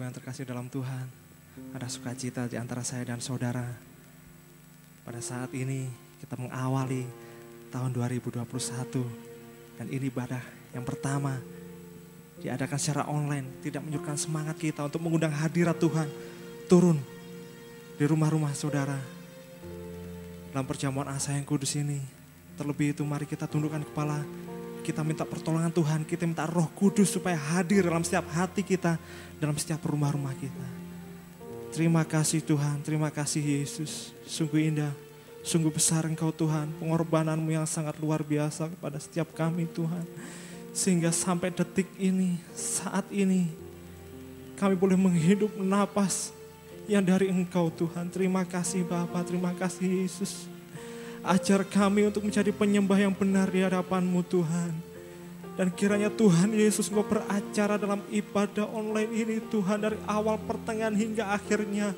yang terkasih dalam Tuhan, ada sukacita di antara saya dan saudara. Pada saat ini kita mengawali tahun 2021 dan ini ibadah yang pertama diadakan secara online, tidak menyurutkan semangat kita untuk mengundang hadirat Tuhan turun di rumah-rumah saudara. Dalam perjamuan asa yang kudus ini, terlebih itu mari kita tundukkan kepala, kita minta pertolongan Tuhan, kita minta Roh Kudus supaya hadir dalam setiap hati kita, dalam setiap rumah-rumah kita. Terima kasih Tuhan, terima kasih Yesus, sungguh indah, sungguh besar Engkau Tuhan, pengorbananmu yang sangat luar biasa kepada setiap kami Tuhan. Sehingga sampai detik ini, saat ini, kami boleh menghidup napas yang dari Engkau Tuhan. Terima kasih Bapa, terima kasih Yesus. Ajar kami untuk menjadi penyembah yang benar di hadapan-Mu Tuhan. Dan kiranya Tuhan Yesus Engkau beracara dalam ibadah online ini Tuhan. Dari awal pertengahan hingga akhirnya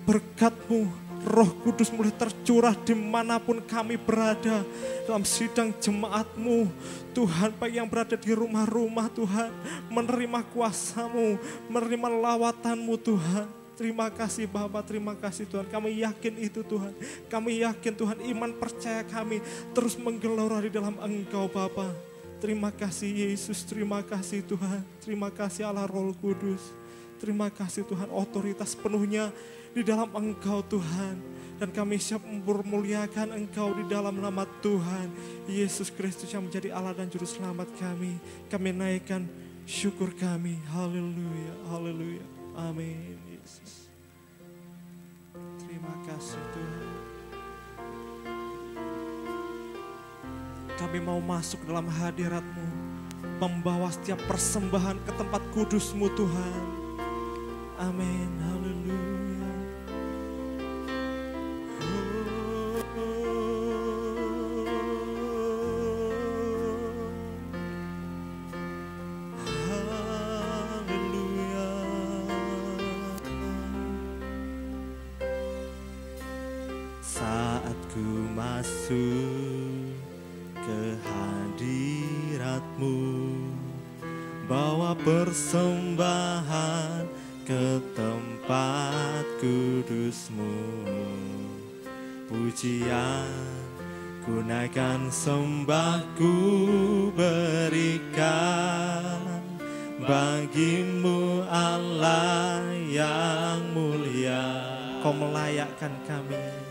berkat-Mu, Roh Kudus mulai tercurah dimanapun kami berada. Dalam sidang jemaat-Mu Tuhan, baik yang berada di rumah-rumah Tuhan, menerima kuasa-Mu, menerima lawatan-Mu Tuhan. Terima kasih Bapa, terima kasih Tuhan. Kami yakin itu Tuhan. Kami yakin Tuhan, iman percaya kami terus menggelora di dalam Engkau Bapa. Terima kasih Yesus, terima kasih Tuhan. Terima kasih Allah Roh Kudus. Terima kasih Tuhan, otoritas penuhnya di dalam Engkau Tuhan. Dan kami siap mempermuliakan Engkau di dalam nama Tuhan Yesus Kristus yang menjadi Allah dan Juru Selamat kami. Kami naikkan syukur kami. Haleluya, haleluya. Amin. Yesus. Terima kasih Tuhan. Kami mau masuk dalam hadirat-Mu, membawa setiap persembahan ke tempat kudus-Mu Tuhan. Amin. Haleluya. Masuk ke hadirat-Mu, bawa persembahan ke tempat kudus-Mu. Pujian ku naikkan, sembahku berikan bagi-Mu Allah yang mulia. Kau melayakkan kami,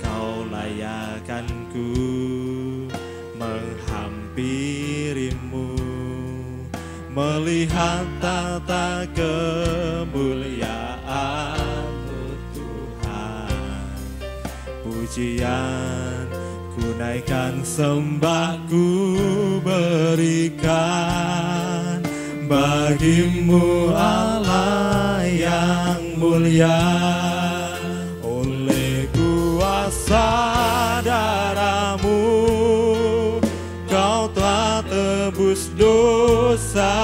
Kau layakkan ku menghampiri-Mu, melihat tata kemuliaan-Mu Tuhan. Pujian ku naikkan, sembahku berikan bagi-Mu Allah yang mulia. Darah-Mu Kau telah tebus dosaku,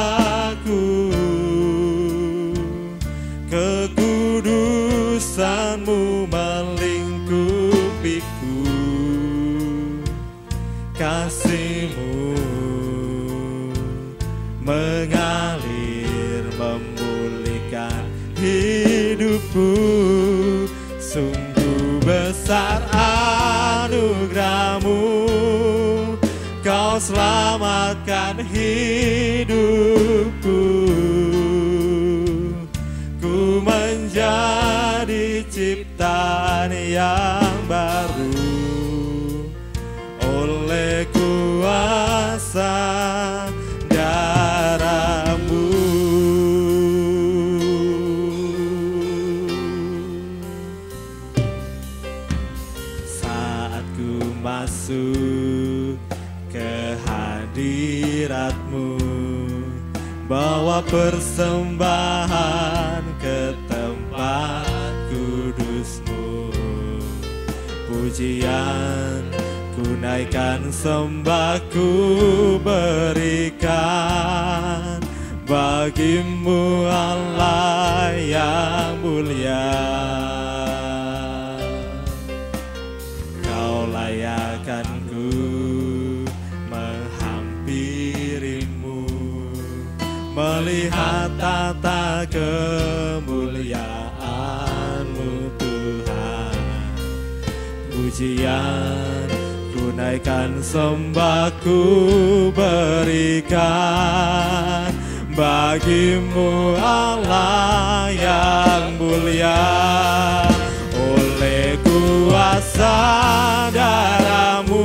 kekudusan-Mu melingkupiku, kasih-Mu mengalir memulihkan hidupku. Sungguh besar anugerah-Mu, Kau selamatkan hidupku. Ku menjadi ciptaan yang baru oleh kuasa darah-Mu. Masuk ke hadirat-Mu, bawa persembahan ke tempat kudus-Mu. Pujian ku naikkan, sembahku berikan bagi-Mu Allah yang mulia. Layakkan-Ku menghampiri-Mu, melihat tata kemuliaan-Mu Tuhan. Pujian ku naikkan, sembahku berikan bagi-Mu Allah yang mulia. Oleh kuasa darah-Mu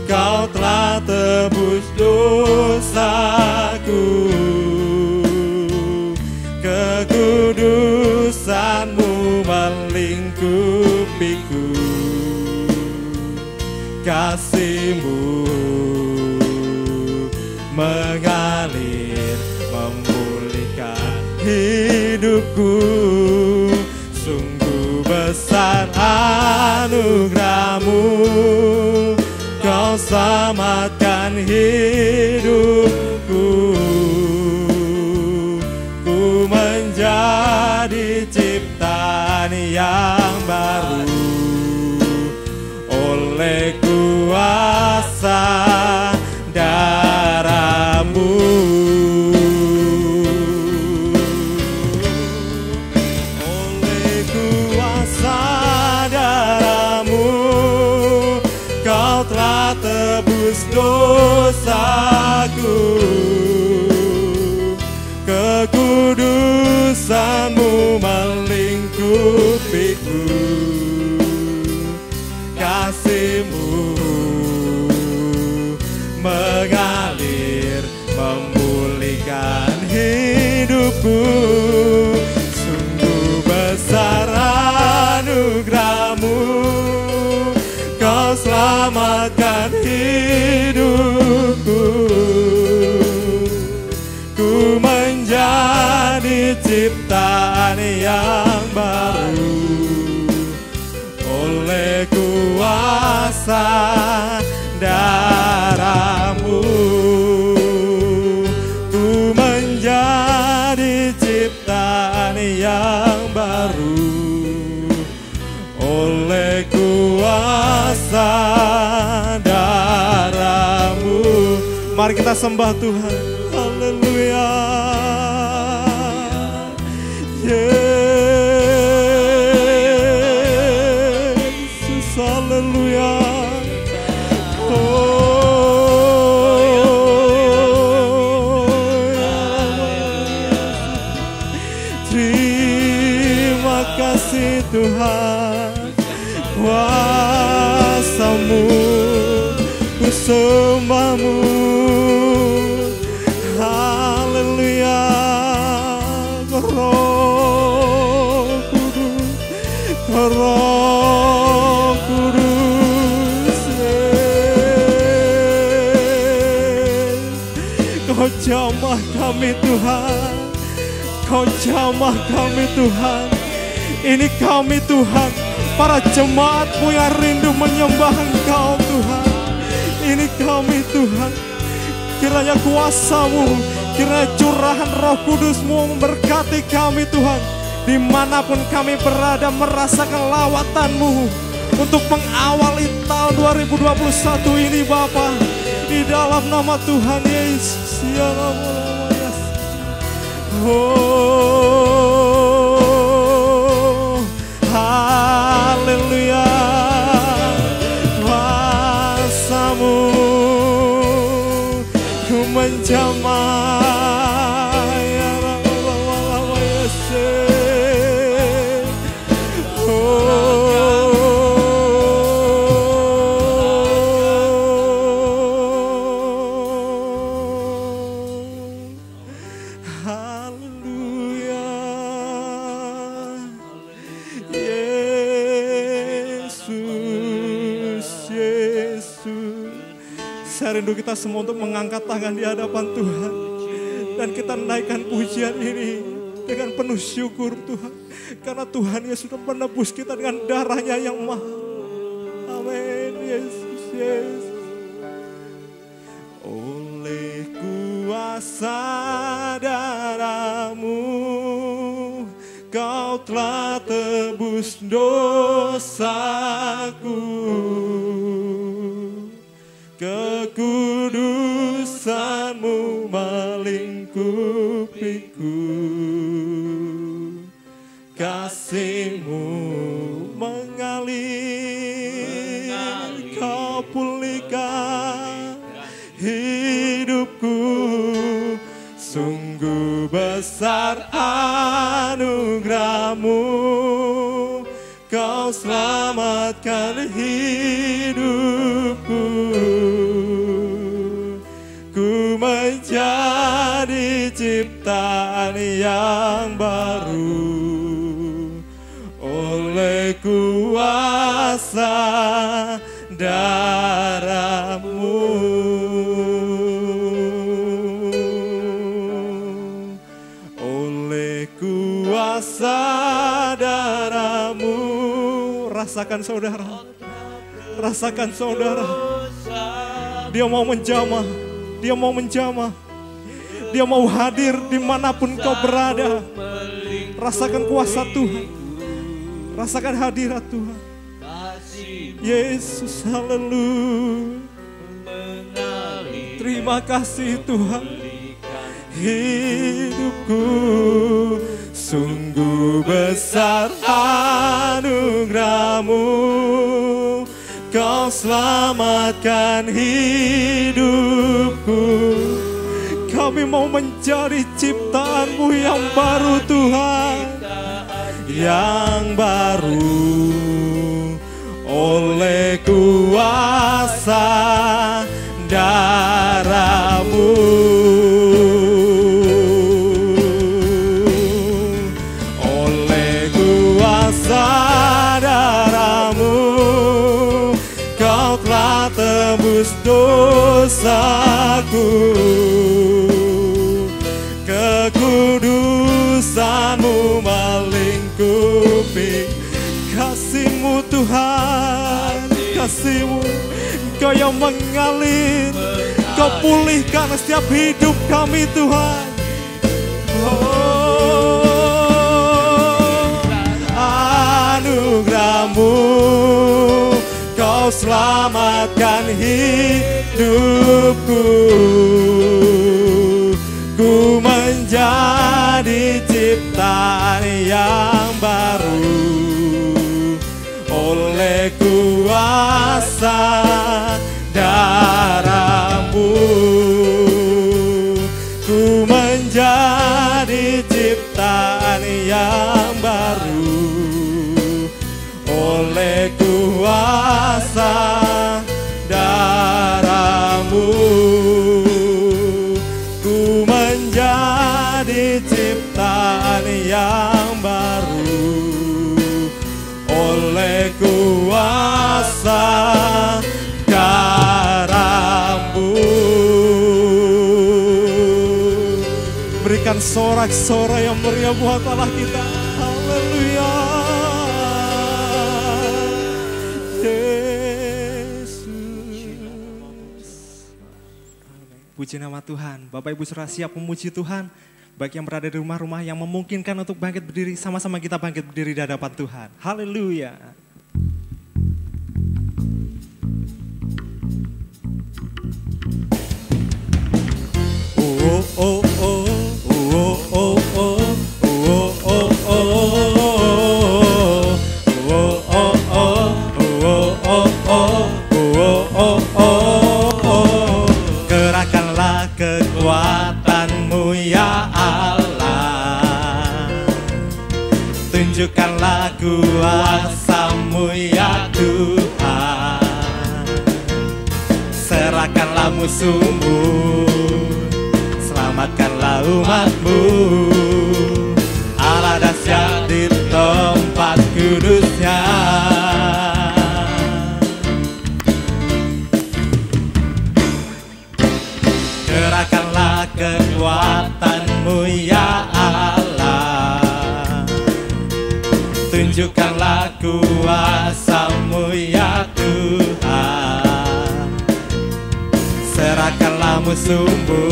Kau telah tebus dosaku. Kekudusan-Mu melingkupiku. Kasih-Mu mengalir memulihkan hidupku. Sungguh besar anugerah-Mu, Kau selamatkan hidupku. Ku menjadi ciptaan yang baru oleh kuasa darah-Mu. Oleh kuasa darah-Mu Kau telah tebus dosaku. Kekudusan-Mu melingkupiku. Kasih-Mu mengalir memulihkan hidupku. Sungguh besar anugerah-Mu, Kau selamatkan hidupku. Ku menjadi ciptaan yang baru oleh kuasa darah-Mu. Ku menjadi ciptaan yang baru oleh kuasa darah-Mu. Mari kita sembah Tuhan. Haleluya. Yesus, haleluya. Terima kasih Tuhan, kuasa-Mu ku sembah-Mu. Haleluya. Roh Kudus, Roh Kudus, Kau jamah kami Tuhan, Kau jamah kami Tuhan. Ini kami Tuhan, para jemaat-Mu yang rindu menyembah Engkau Tuhan. Ini kami Tuhan. Kiranya kuasa-Mu, kiranya curahan Roh Kudus-Mu memberkati kami Tuhan. Dimanapun kami berada, merasakan lawatan-Mu untuk mengawali tahun 2021 ini Bapa. Di dalam nama Tuhan Yesus, ya Allah, ya. Oh, haleluya. Kuasa-Mu ku menjamah, ya Allah, Yesus. Saya rindu kita semua untuk mengangkat tangan di hadapan Tuhan. Dan kita naikkan pujian ini dengan penuh syukur Tuhan. Karena Tuhan yang sudah menebus kita dengan darah-Nya yang mahal. Amin. Yesus, Yesus. Oleh kuasa darah-Mu Kau telah tebus dosaku. Kekudusan-Mu melingkupiku. saudaramu, Kau selamatkan hidupku. Ku menjadi ciptaan yang baru oleh kuasa darah-Mu. Oleh kuasa darah-Mu. Rasakan saudara, rasakan saudara. Dia mau menjamah, Dia mau menjamah, Dia mau hadir dimanapun kau berada. Rasakan kuasa Tuhan, rasakan hadirat Tuhan. Yesus, haleluya. Terima kasih Tuhan. Hidupku sungguh besar anugerah-Mu, Kau selamatkan hidupku. Kami mau menjadi ciptaan-Mu yang baru Tuhan, yang baru oleh kuasa darah-Mu. Oleh kuasa darah-Mu, Kau telah tebus dosaku. Kekudusan-Mu melingkupi. Kasih-Mu Tuhan, kasih-Mu, Kau yang mengalir, Kau pulihkan setiap hidup kami Tuhan. Oh, anugerah-Mu, Kau selamatkan hidupku. Ku menjadi ciptaan yang baru oleh kuasa darah-Mu. Ku menjadi ciptaan yang baru oleh kuasa darah-Mu. Ku menjadi ciptaan yang baru oleh kuasa darah-Mu. Berikan sorak-sorai yang meriah buat Allah kita. Haleluya. Puji nama Tuhan. Bapak Ibu saudara siap memuji Tuhan? Baik yang berada di rumah-rumah yang memungkinkan untuk bangkit berdiri, sama-sama kita bangkit berdiri di hadapan Tuhan. Haleluya. Oh oh oh oh oh oh oh oh oh oh. Kerahkanlah kekuatan-Mu ya Allah, tunjukkanlah kuasa-Mu ya Tuhan. Serahkanlah musuh-Mu, selamatkanlah umat-Mu. Allah dahsyat di tempat kudus-Nya. Kerahkanlah kekuatan-Mu ya Allah, tunjukkanlah kuasa-Mu ya Tuhan. Serahkanlah musuh-Mu,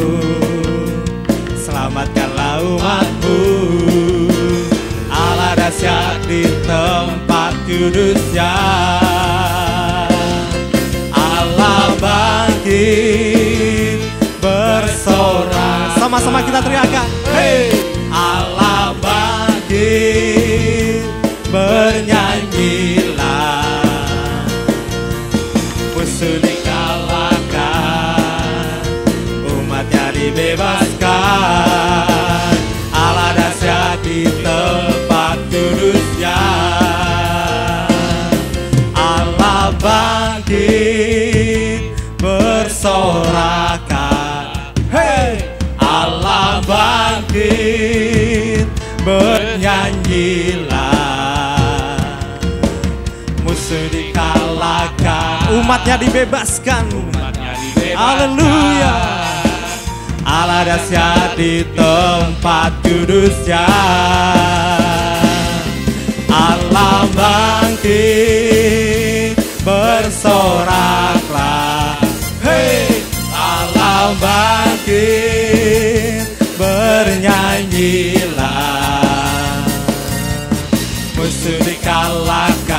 selamatkanlah umat-Mu. Allah dahsyat di tempat kudus-Nya. Allah bangkit bersorak. Sama-sama kita teriakan. Hey! Allah bangkit, bernyanyilah. Musuh dikalahkan, umatnya dibebaskan. Allah dahsyat di tempat kudus. bangkit bersorakan. Hey, Allah bangkit, bernyanyilah. Musuh dikalahkan, umatnya dibebaskan. Haleluya. Allah dahsyat di tempat kudusnya. Allah bangkit, bersoraklah. Hey, Allah bangkit, bernyanyilah. Musuh dikalahkan,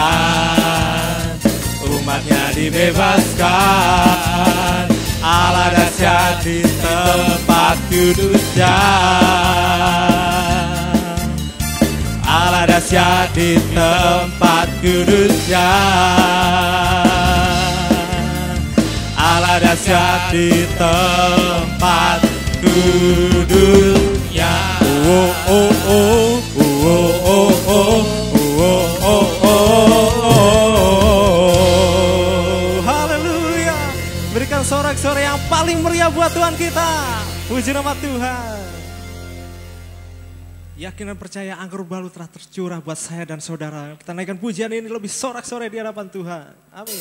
umatnya dibebaskan. Allah dahsyat di tempat kudusnya. Allah dahsyat di tempat kudusnya. Allah dahsyat di tempat kudusnya. Oh oh oh oh oh oh oh oh oh. Haleluya. Berikan sorak-sorai yang paling meriah buat Tuhan kita. Puji nama Tuhan. Yakin dan percaya anggur baru telah tercurah buat saya dan saudara. Kita naikkan pujian ini lebih sorak-sorai di hadapan Tuhan. Amin.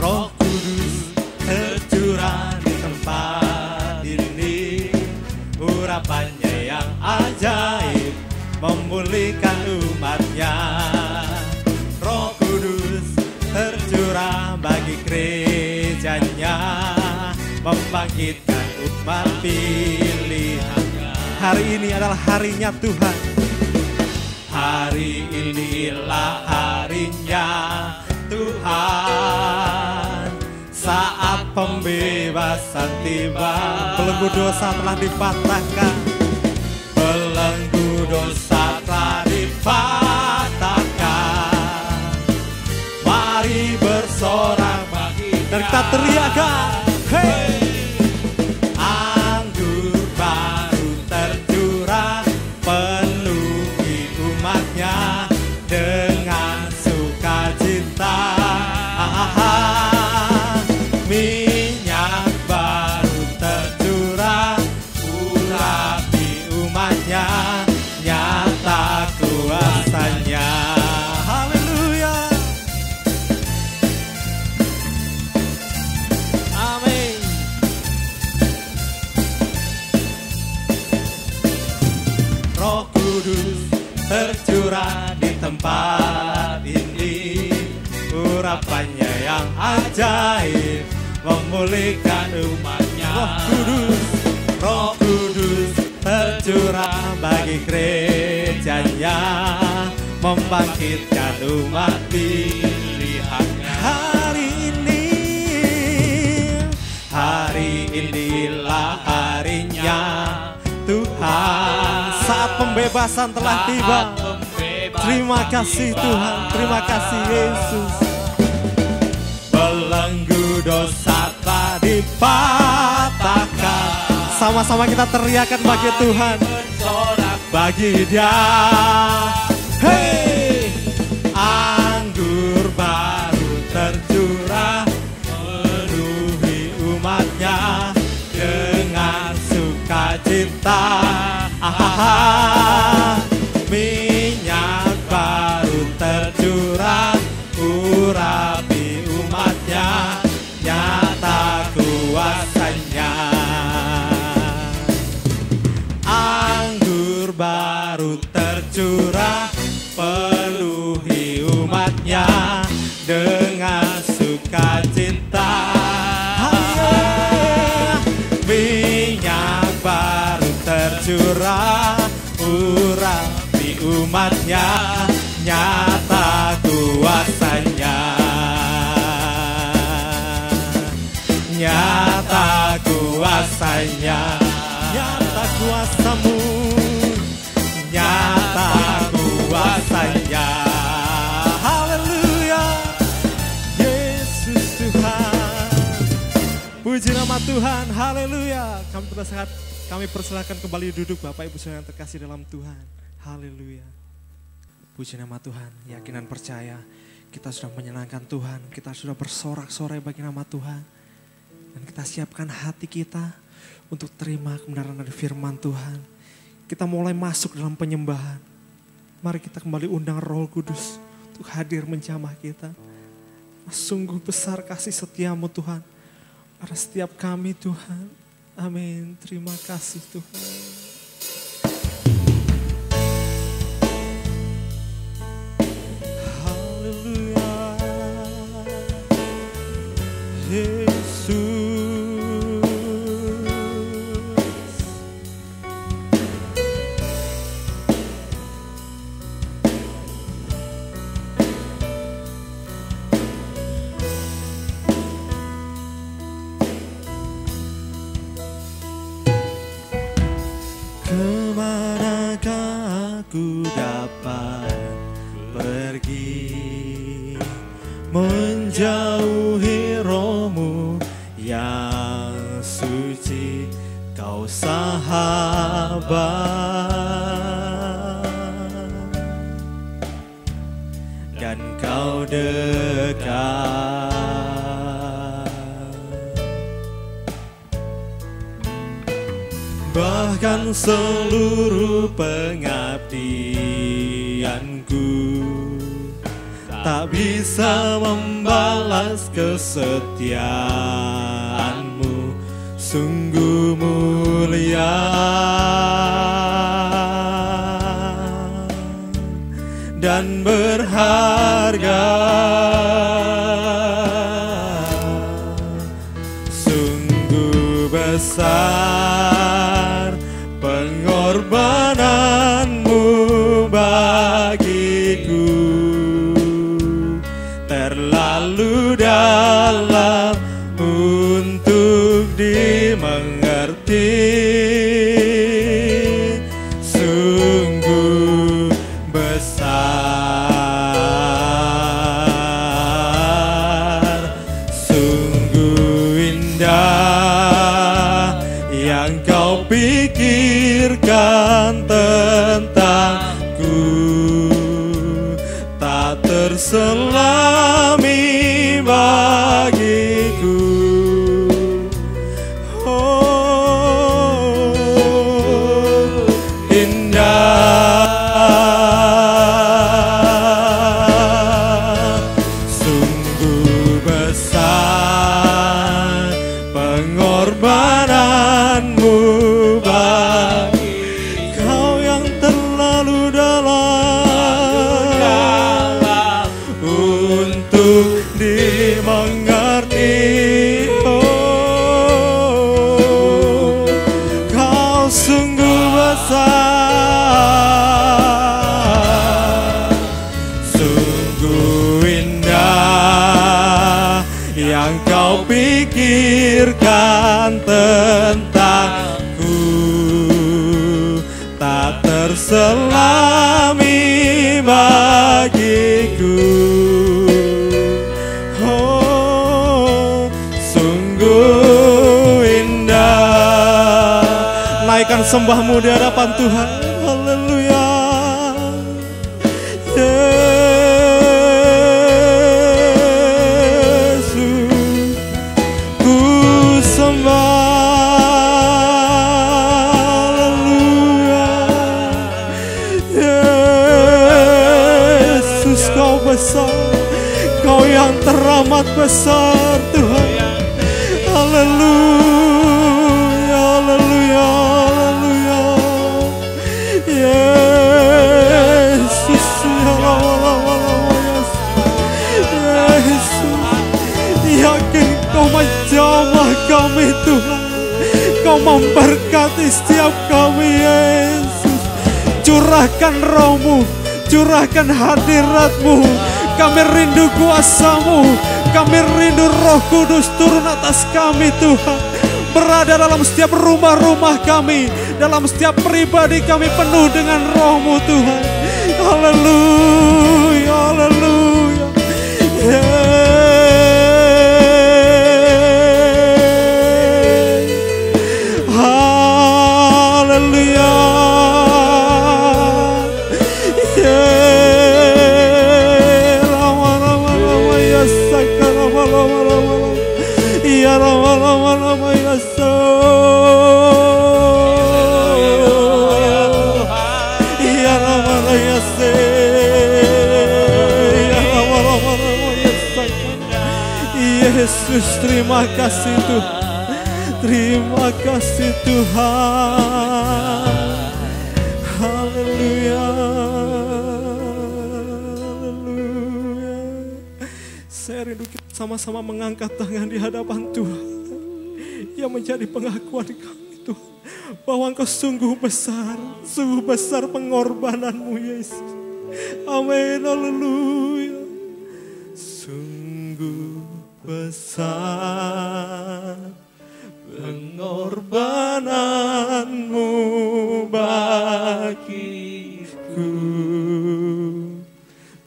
Roh Kudus tercurah di tempat ini, urapannya yang ajaib memulihkan umatnya. Roh Kudus tercurah bagi gerejanya, membangkitkan umat pilihannya. Hari ini adalah harinya Tuhan. Hari inilah harinya Tuhan, saat pembebasan tiba. Belenggu dosa telah dipatahkan, belenggu dosa telah dipatahkan. Mari bersorak dan kita teriakan, hey! Anggur baru tercurah, penuhi umatnya dengan sukacita. Minyak baru tercurah, urapi umatnya, nyata kuasanya. Haleluya. Amin. Roh Kudus tercurah di tempat ini, urapannya yang ajaib memulihkan umatnya. Roh Kudus tercurah bagi gerejanya, membangkitkan umat pilihannya. Hari inilah harinya Tuhan, saat pembebasan telah tiba. Terima kasih Tuhan, terima kasih Yesus. Belenggu dosa telah dipatahkan. Sama-sama kita teriakan bagi Tuhan, bagi Dia. Hey, anggur baru tercurah, penuhi umatnya dengan sukacita. Minyak baru tercurah, urapi umatnya, nyata kuasanya. Anggur baru tercurah, penuhi umatnya dengan sukacita. Minyak baru tercurah, urapi umatnya, nyata kuasanya. Nyata kuasanya, nyata kuasamu, nyata kuasanya. Haleluya, Yesus Tuhan. Puji nama Tuhan, haleluya. Kami persilakan kembali duduk Bapak Ibu Saudara yang terkasih dalam Tuhan. Haleluya. Puji nama Tuhan, yakinan percaya kita sudah menyenangkan Tuhan, kita sudah bersorak-sorai bagi nama Tuhan. Dan kita siapkan hati kita untuk terima kebenaran dari firman Tuhan. Kita mulai masuk dalam penyembahan. Mari kita kembali undang Roh Kudus untuk hadir menjamah kita. Sungguh besar kasih setiamu Tuhan pada setiap kami Tuhan. Amin. Terima kasih Tuhan. Haleluya. Yesus. Kemanakah aku dapat pergi menjauhi rohmu yang suci, kau sahabat dan kau dekat. Bahkan seluruh pengabdianku tak bisa membalas kesetiaanmu, sungguh mulia dan berharga. Sungguh besar pengorbananmu bagiku, terlalu dalam untuk dimengerti. Sungguh besar, sungguh indah yang kau pikirkan tentangku, tak terselami bagiku. Oh, indah, sungguh besar pengorbananmu bagi kau yang terlalu dalam untuk dimengerti. Oh, kau sungguh besar, sungguh indah yang kau pikirkan tentangku, tak terselami bagiku. Oh, sungguh indah. Naikkan sembahmu di hadapan Tuhan. Haleluya. Yesus, ku sembah. Haleluya. Yesus, kau besar, kau yang teramat besar Tuhan. Haleluya, haleluya, haleluya. Yesus, Yesus, yakin kau menjamah kami Tuhan, kau memberkati setiap kami Yesus. Curahkan rohmu, curahkan hadiratmu. Kami rindu kuasamu, kami rindu Roh Kudus turun atas kami Tuhan. Berada dalam setiap rumah-rumah kami, dalam setiap pribadi kami penuh dengan rohmu Tuhan. Haleluya, haleluya. Yesus, terima kasih Tuhan. Terima kasih Tuhan. Haleluya. Haleluya. Saya rindu kita sama-sama mengangkat tangan di hadapan Tuhan. Yang menjadi pengakuan kami Tuhan, bahwa Engkau sungguh besar pengorbananmu Yesus. Amin. Haleluya. Sungguh besar pengorbananmu bagiku,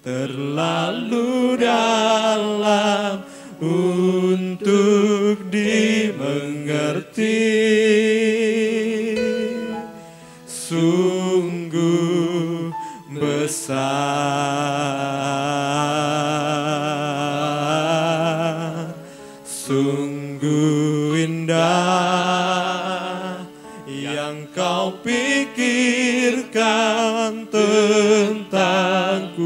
terlalu dalam untuk dimengerti. Sungguh besar, sungguh indah yang kau pikirkan tentangku,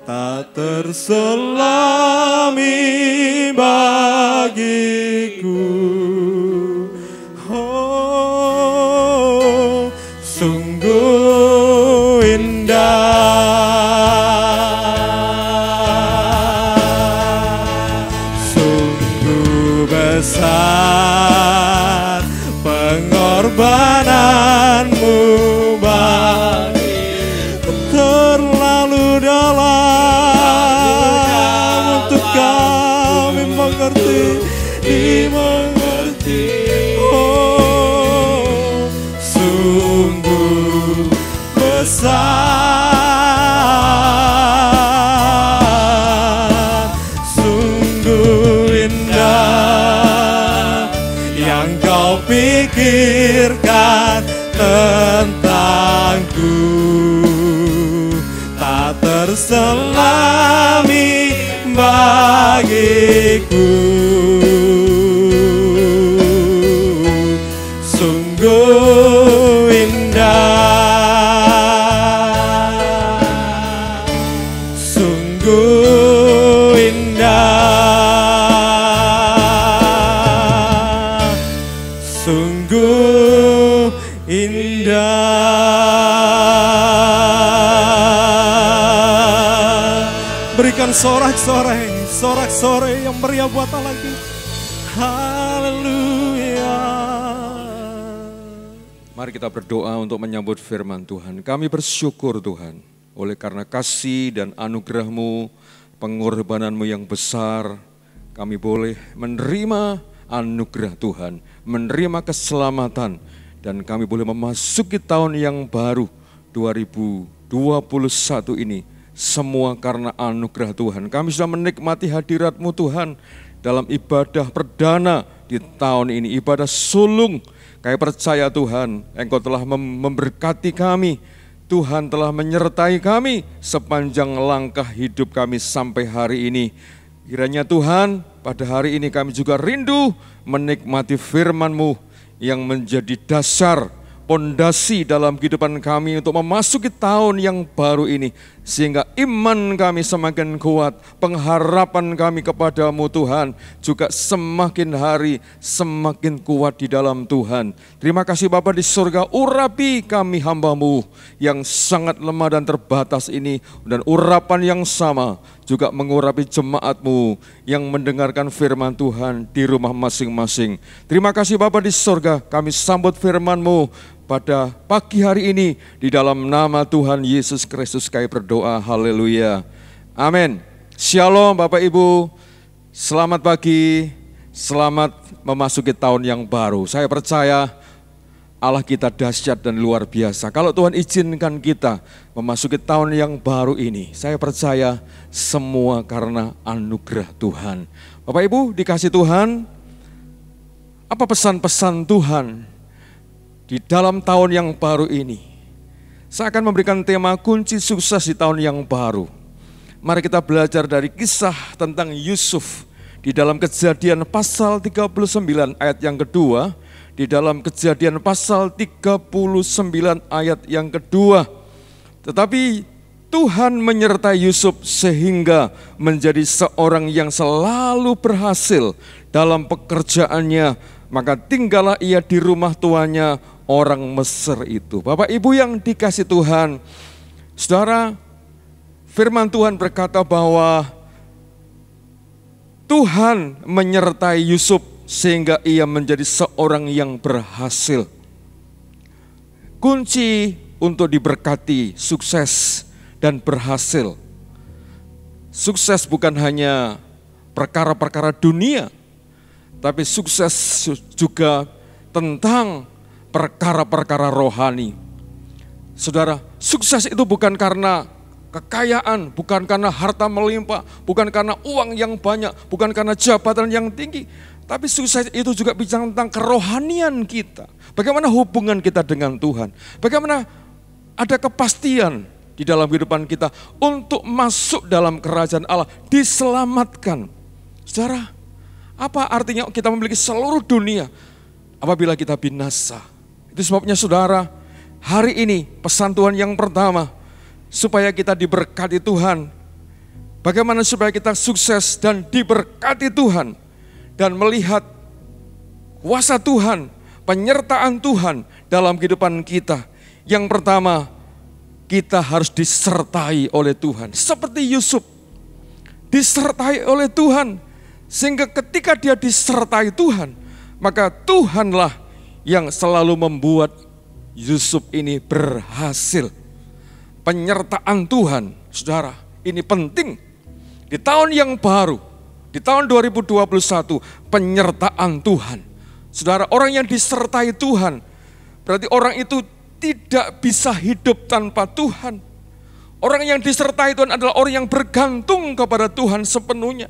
tak terselami bagiku. Oh, sungguh indah, sungguh besar pengorbananmu bagiku, terlalu dalam untuk kami mengerti, dimengerti. Oh, sungguh besar, sungguh indah yang kau pikirkan tentangku, tak terselami bagiku. Sungguh indah, sungguh indah, sungguh indah. Berikan sorak-sorai yang meriah buat Allah kita. Haleluya. Mari kita berdoa untuk menyambut firman Tuhan. Kami bersyukur Tuhan, oleh karena kasih dan anugerah-Mu, pengorbanan-Mu yang besar, kami boleh menerima anugerah Tuhan, menerima keselamatan, dan kami boleh memasuki tahun yang baru 2021 ini. Semua karena anugerah Tuhan. Kami sudah menikmati hadirat-Mu Tuhan dalam ibadah perdana di tahun ini, ibadah sulung. Kami percaya Tuhan, Engkau telah memberkati kami, Tuhan telah menyertai kami sepanjang langkah hidup kami sampai hari ini. Kiranya Tuhan, pada hari ini kami juga rindu menikmati firman-Mu yang menjadi dasar, pondasi dalam kehidupan kami untuk memasuki tahun yang baru ini. Sehingga iman kami semakin kuat, pengharapan kami kepadamu Tuhan juga semakin hari semakin kuat di dalam Tuhan. Terima kasih Bapa di surga, urapi kami hamba-Mu yang sangat lemah dan terbatas ini. Dan urapan yang sama juga mengurapi jemaat-Mu yang mendengarkan firman Tuhan di rumah masing-masing. Terima kasih Bapa di surga, kami sambut firman-Mu pada pagi hari ini di dalam nama Tuhan Yesus Kristus kami berdoa. Haleluya. Amin. Shalom Bapak Ibu. Selamat pagi. Selamat memasuki tahun yang baru. Saya percaya Allah kita dahsyat dan luar biasa. Kalau Tuhan izinkan kita memasuki tahun yang baru ini, saya percaya semua karena anugerah Tuhan. Bapak Ibu dikasih Tuhan, apa pesan-pesan Tuhan di dalam tahun yang baru ini? Saya akan memberikan tema kunci sukses di tahun yang baru. Mari kita belajar dari kisah tentang Yusuf di dalam Kejadian pasal 39 ayat yang kedua, di dalam Kejadian pasal 39 ayat yang kedua. Tetapi Tuhan menyertai Yusuf sehingga menjadi seorang yang selalu berhasil dalam pekerjaannya, maka tinggallah ia di rumah tuannya orang Mesir itu. Bapak Ibu yang dikasih Tuhan, saudara, firman Tuhan berkata bahwa Tuhan menyertai Yusuf sehingga ia menjadi seorang yang berhasil. Kunci untuk diberkati, sukses dan berhasil. Sukses bukan hanya perkara-perkara dunia, tapi sukses juga tentang perkara-perkara rohani. Saudara, sukses itu bukan karena kekayaan, bukan karena harta melimpah, bukan karena uang yang banyak, bukan karena jabatan yang tinggi. Tapi sukses itu juga bicara tentang kerohanian kita. Bagaimana hubungan kita dengan Tuhan. Bagaimana ada kepastian di dalam kehidupan kita untuk masuk dalam kerajaan Allah, diselamatkan. Saudara, apa artinya kita memiliki seluruh dunia apabila kita binasa? Itu sebabnya saudara, hari ini pesan Tuhan yang pertama, supaya kita diberkati Tuhan. Bagaimana supaya kita sukses dan diberkati Tuhan dan melihat kuasa Tuhan, penyertaan Tuhan dalam kehidupan kita. Yang pertama, kita harus disertai oleh Tuhan. Seperti Yusuf, disertai oleh Tuhan. Sehingga ketika dia disertai Tuhan, maka Tuhanlah yang selalu membuat Yusuf ini berhasil. Penyertaan Tuhan, saudara, ini penting. Di tahun yang baru, di tahun 2021, penyertaan Tuhan. Saudara, orang yang disertai Tuhan, berarti orang itu tidak bisa hidup tanpa Tuhan. Orang yang disertai Tuhan adalah orang yang bergantung kepada Tuhan sepenuhnya.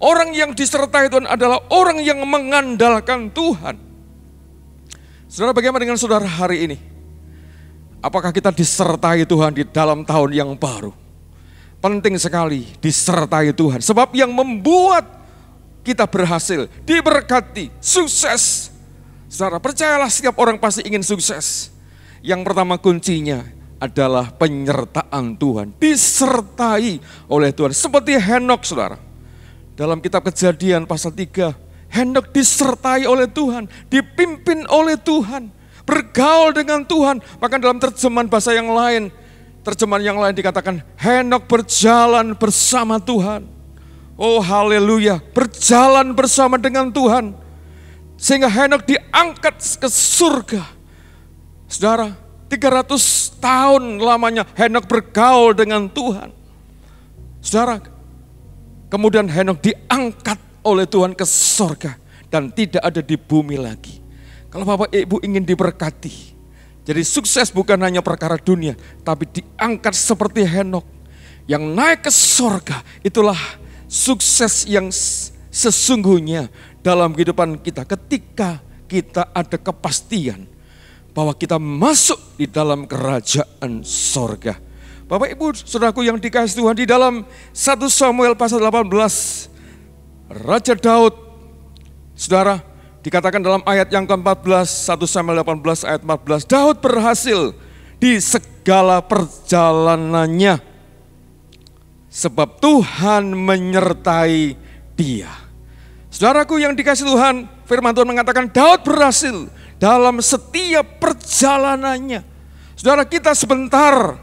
Orang yang disertai Tuhan adalah orang yang mengandalkan Tuhan. Saudara, bagaimana dengan saudara hari ini? Apakah kita disertai Tuhan di dalam tahun yang baru? Penting sekali disertai Tuhan. Sebab yang membuat kita berhasil, diberkati, sukses. Saudara, percayalah setiap orang pasti ingin sukses. Yang pertama kuncinya adalah penyertaan Tuhan. Disertai oleh Tuhan. Seperti Henok, saudara. Dalam kitab Kejadian pasal 3, Henok disertai oleh Tuhan, dipimpin oleh Tuhan, bergaul dengan Tuhan. Bahkan dalam terjemahan bahasa yang lain, dikatakan Henok berjalan bersama Tuhan. Oh haleluya, berjalan bersama dengan Tuhan. Sehingga Henok diangkat ke surga. Saudara, 300 tahun lamanya Henok bergaul dengan Tuhan. Saudara, kemudian Henok diangkat oleh Tuhan ke surga dan tidak ada di bumi lagi. Kalau Bapak Ibu ingin diberkati, jadi sukses bukan hanya perkara dunia, tapi diangkat seperti Henok yang naik ke surga. Itulah sukses yang sesungguhnya dalam kehidupan kita ketika kita ada kepastian bahwa kita masuk di dalam kerajaan surga. Bapak Ibu saudaraku yang dikasihi Tuhan, di dalam 1 Samuel pasal 18, Raja Daud, saudara, dikatakan dalam ayat yang ke-14, 1 Samuel 18 ayat 14, Daud berhasil di segala perjalanannya sebab Tuhan menyertai dia. Saudaraku yang dikasihi Tuhan, firman Tuhan mengatakan Daud berhasil dalam setiap perjalanannya. Saudara, kita sebentar,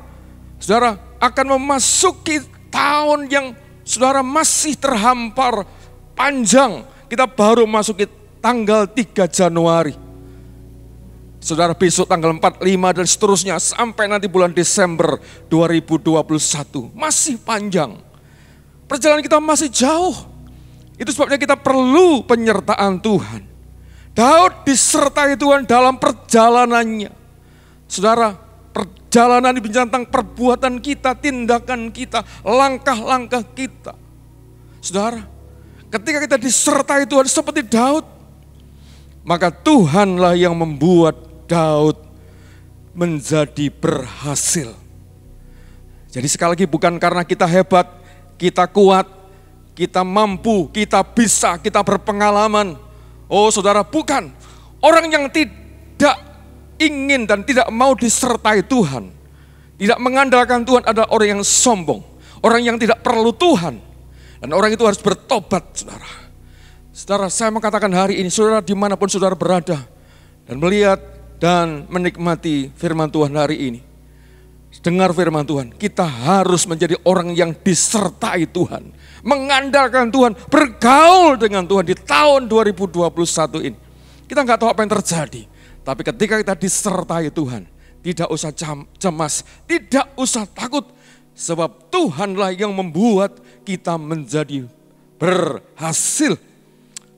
saudara, akan memasuki tahun yang saudara masih terhampar panjang. Kita baru masuki tanggal 3 Januari. Saudara, besok tanggal 4, 5 dan seterusnya sampai nanti bulan Desember 2021. Masih panjang. Perjalanan kita masih jauh. Itu sebabnya kita perlu penyertaan Tuhan. Daud disertai Tuhan dalam perjalanannya. Saudara, perjalanan ini bicara tentang perbuatan kita, tindakan kita, langkah-langkah kita. Saudara, ketika kita disertai Tuhan seperti Daud, maka Tuhanlah yang membuat Daud menjadi berhasil. Jadi sekali lagi bukan karena kita hebat, kita kuat, kita mampu, kita bisa, kita berpengalaman. Oh saudara, bukan. Orang yang tidak ingin dan tidak mau disertai Tuhan, tidak mengandalkan Tuhan adalah orang yang sombong. Orang yang tidak perlu Tuhan. Dan orang itu harus bertobat, saudara. Saudara, saya mau katakan hari ini, saudara dimanapun saudara berada, dan melihat dan menikmati firman Tuhan hari ini. Dengar firman Tuhan, kita harus menjadi orang yang disertai Tuhan. Mengandalkan Tuhan, bergaul dengan Tuhan di tahun 2021 ini. Kita nggak tahu apa yang terjadi, tapi ketika kita disertai Tuhan, tidak usah cemas, tidak usah takut. Sebab Tuhanlah yang membuat kita menjadi berhasil.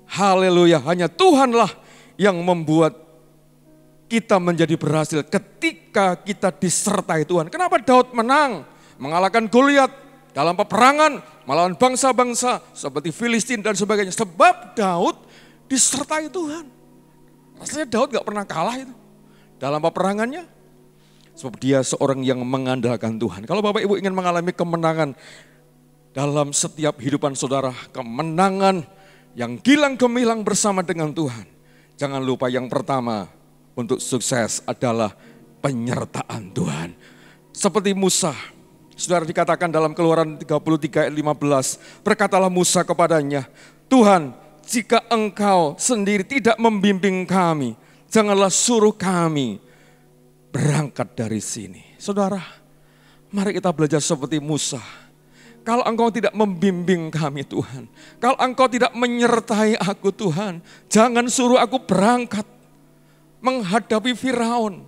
Haleluya, hanya Tuhanlah yang membuat kita menjadi berhasil ketika kita disertai Tuhan. Kenapa Daud menang? Mengalahkan Goliat dalam peperangan, melawan bangsa-bangsa seperti Filistin dan sebagainya. Sebab Daud disertai Tuhan. Rasanya Daud gak pernah kalah itu dalam peperangannya. Sebab dia seorang yang mengandalkan Tuhan. Kalau Bapak Ibu ingin mengalami kemenangan dalam setiap kehidupan saudara, kemenangan yang gilang gemilang bersama dengan Tuhan, jangan lupa yang pertama untuk sukses adalah penyertaan Tuhan. Seperti Musa, saudara dikatakan dalam Keluaran 33 ayat 15, berkatalah Musa kepadanya, Tuhan, jika engkau sendiri tidak membimbing kami, janganlah suruh kami berangkat dari sini. Saudara, mari kita belajar seperti Musa. Kalau engkau tidak membimbing kami Tuhan, kalau engkau tidak menyertai aku Tuhan, jangan suruh aku berangkat menghadapi Firaun.